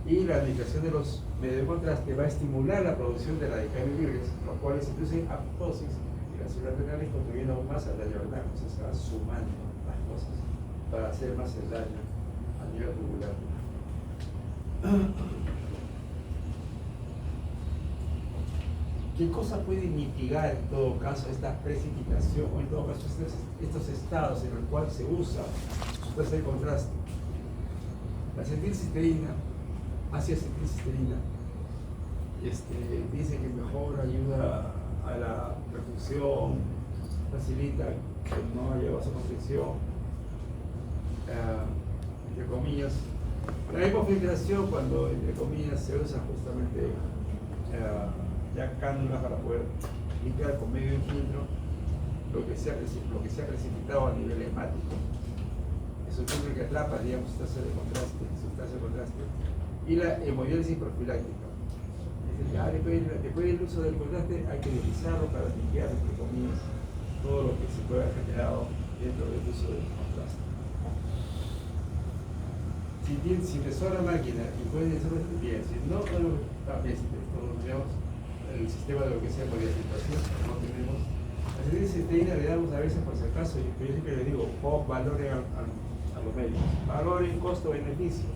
Y la administración de los medios de contraste va a estimular la producción de radicales libres, los cuales inducen apoptosis y las células renales, contribuyendo aún más al daño renal. O sea, se van sumando las cosas para hacer más el daño a nivel tubular. ¿Qué cosa puede mitigar en todo caso esta precipitación o en todo caso estos estados en los cuales se usa sustancia de contraste? La acetilcisteína, acetilcisteína, dice que mejora, ayuda a la perfusión, facilita que no haya vasoconstricción, entre comillas. La hipofiltración, cuando entre comillas se usa justamente ya cánula para poder limpiar con medio filtro lo que se ha precipitado a nivel hemático. Eso es lo que atrapa, digamos, sustancia de contraste. Y la hemodiálisis profiláctica. Es decir, después del uso del contraste hay que utilizarlo para limpiar, entre comillas, todo lo que se pueda haber generado dentro del uso del contraste. Si te sobra máquina y puedes hacerlo bien, si no, también tenemos el sistema de lo que sea hemodialización, no tenemos. La acetilcisteína le damos a veces por si acaso, yo siempre le digo, valore a los médicos, valor en costo-beneficio.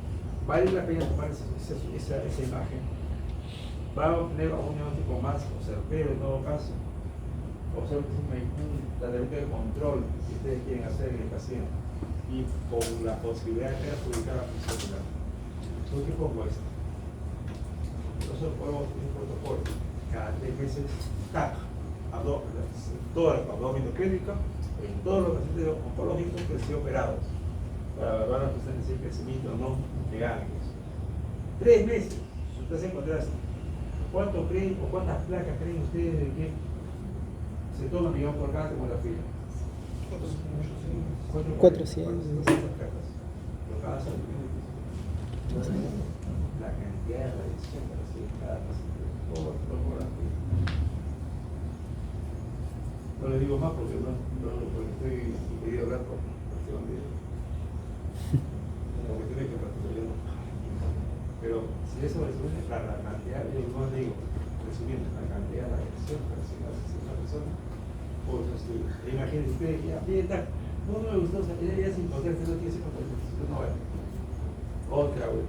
Vale la pena tomar esa imagen. Va a obtener un diagnóstico más certero en todo caso. O sea, un tratamiento de control que ustedes quieren hacer en el paciente y con la posibilidad de perjudicar la función renal. ¿Por qué pongo esto? Nosotros podemos tener un protocolo cada 3 meses, TAC, todo el abdominopédico en todos los pacientes oncológicos que han sido operados para evaluar la sustancia de crecimiento o no de ganglios. 3 meses, sustancia en contraste. ¿Cuánto creen o cuántas placas creen ustedes de que se toman, digamos, por cada tomografía? 400. 400 placas. Por cada la cantidad de radiación que recibe cada paciente. No le digo más porque porque estoy querido hablar por cuestión de cuestiones que practico yo no. Pero si eso resume la cantidad, yo no digo, resumiendo la cantidad de radiación que recibe una persona, por los estudios. Imagínense ustedes que ya, bien, tal, no me gustó, o sea, ella sin poder, no tiene ese poder, no vale. Otra, güey.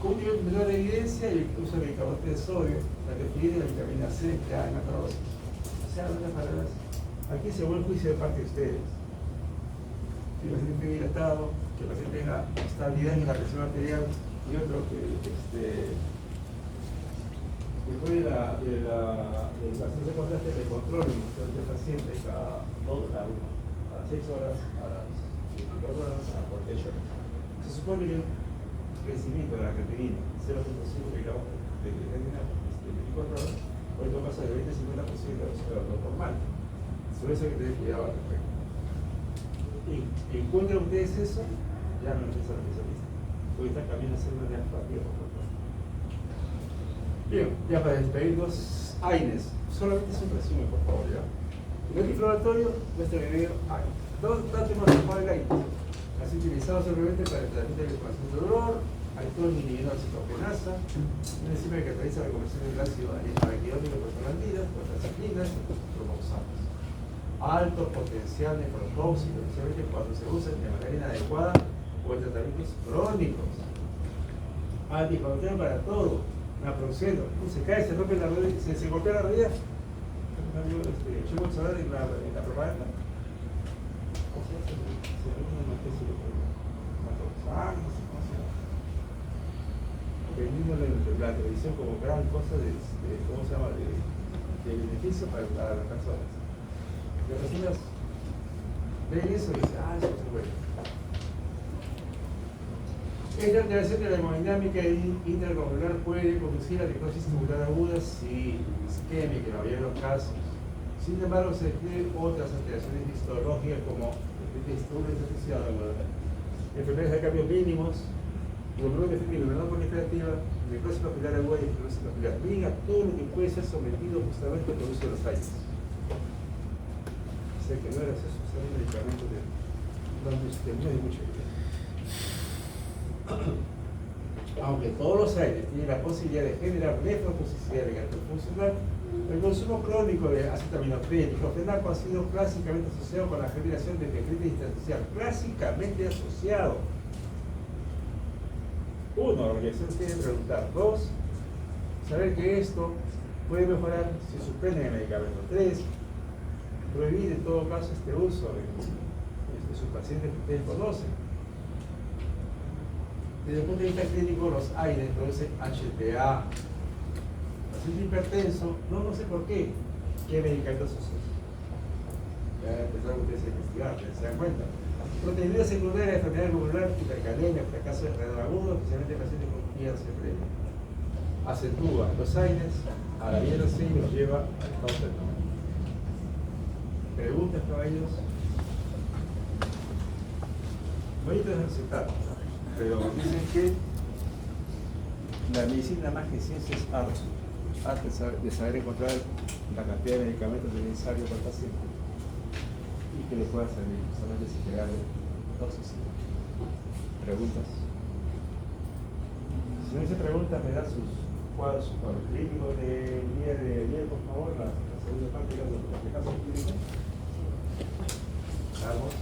Con menor evidencia y el uso de bicarbonato de sodio, la que la vitamina C empleada en la fibrosis. O sea, en otras palabras, aquí se vuelve el juicio de parte de ustedes. Si el paciente esté hidratado, que el paciente tenga estabilidad en la presión arterial y otro que después de la acción de contraste de control del paciente cada 6 horas a las 24 horas a 48 horas. Se supone que crecimiento de la creatinina 0.5 miligramos de creatinina de 24 horas, hoy no pasa de 20-50% de lo normal. Sobre eso hay que tener cuidado al respecto. Y encuentran ustedes eso, ya no empieza la especialista, porque están cambiando a ser una diafragma. Bien, ya para despedirnos, AINES, solamente es un resumen, por favor, ya. En el antiinflamatorio, nuestro video AINES. Dos datos más de AINES. Así utilizado simplemente para el tratamiento de la inflamación de dolor, actor inhibidor citogenasa, una enzima que cataliza la conversión del ácido araquidónico por prostaglandinas, prostaglandinas, promoxanas. Alto potencial nefrotóxico, especialmente cuando se usa de manera inadecuada o en tratamientos crónicos. Antiinflamatorio para todo, naproxeno, se cae, se rompe la rodilla, se golpea la rodilla. Yo voy a hablar en la propaganda. Venimos de la televisión como gran cosa de ¿cómo se llama? De beneficio para las personas. Las personas ven eso y dicen, eso es bueno. Esta alteración de la hemodinámica intraglomerular puede conducir a necrosis tubular aguda si isquémica, en la mayoría de los casos. Sin embargo, se describen otras alteraciones histológicas como enfermedades de cambios mínimos, glomerular no proliferativa, necrosis papilar aguda y necrosis papilar. Diga todo lo que puede ser sometido justamente por uso de los aires. Sé que no era eso, usar un medicamento de mucha idea. Aunque todos los aires tienen la posibilidad de generar nefrotoxicidad de carácter funcional, el consumo crónico de acetaminofén y diclofenaco ha sido clásicamente asociado con la generación de nefritis intersticial. Clásicamente asociado. Uno, la organización tiene que preguntar. Dos, saber que esto puede mejorar si suspenden el medicamento. Tres, prohibir en todo caso este uso de sus pacientes que ustedes conocen. Desde el punto de vista clínico, los AINES producen HPA. Paciente hipertenso, no sé por qué. ¿Qué medicamentos usan? Ya empezaron ustedes a investigar, se dan cuenta. Proteína secundaria de enfermedad glomerular, hipercalemia, fracaso de renal agudo, especialmente en pacientes con hipertensión previa. Acentúa los AINES a la vía C y los lleva al estado terminal. Preguntas, caballos. No hay que recetar, pero dicen que la medicina más que ciencia es arte. Arte de saber encontrar la cantidad de medicamentos necesarios para el paciente y que le pueda servir, solamente si generar toxicidad. ¿Preguntas? Si no hice preguntas, me da sus cuadros clínicos de día de día, por favor, la segunda parte de los casos clínicos. Vamos.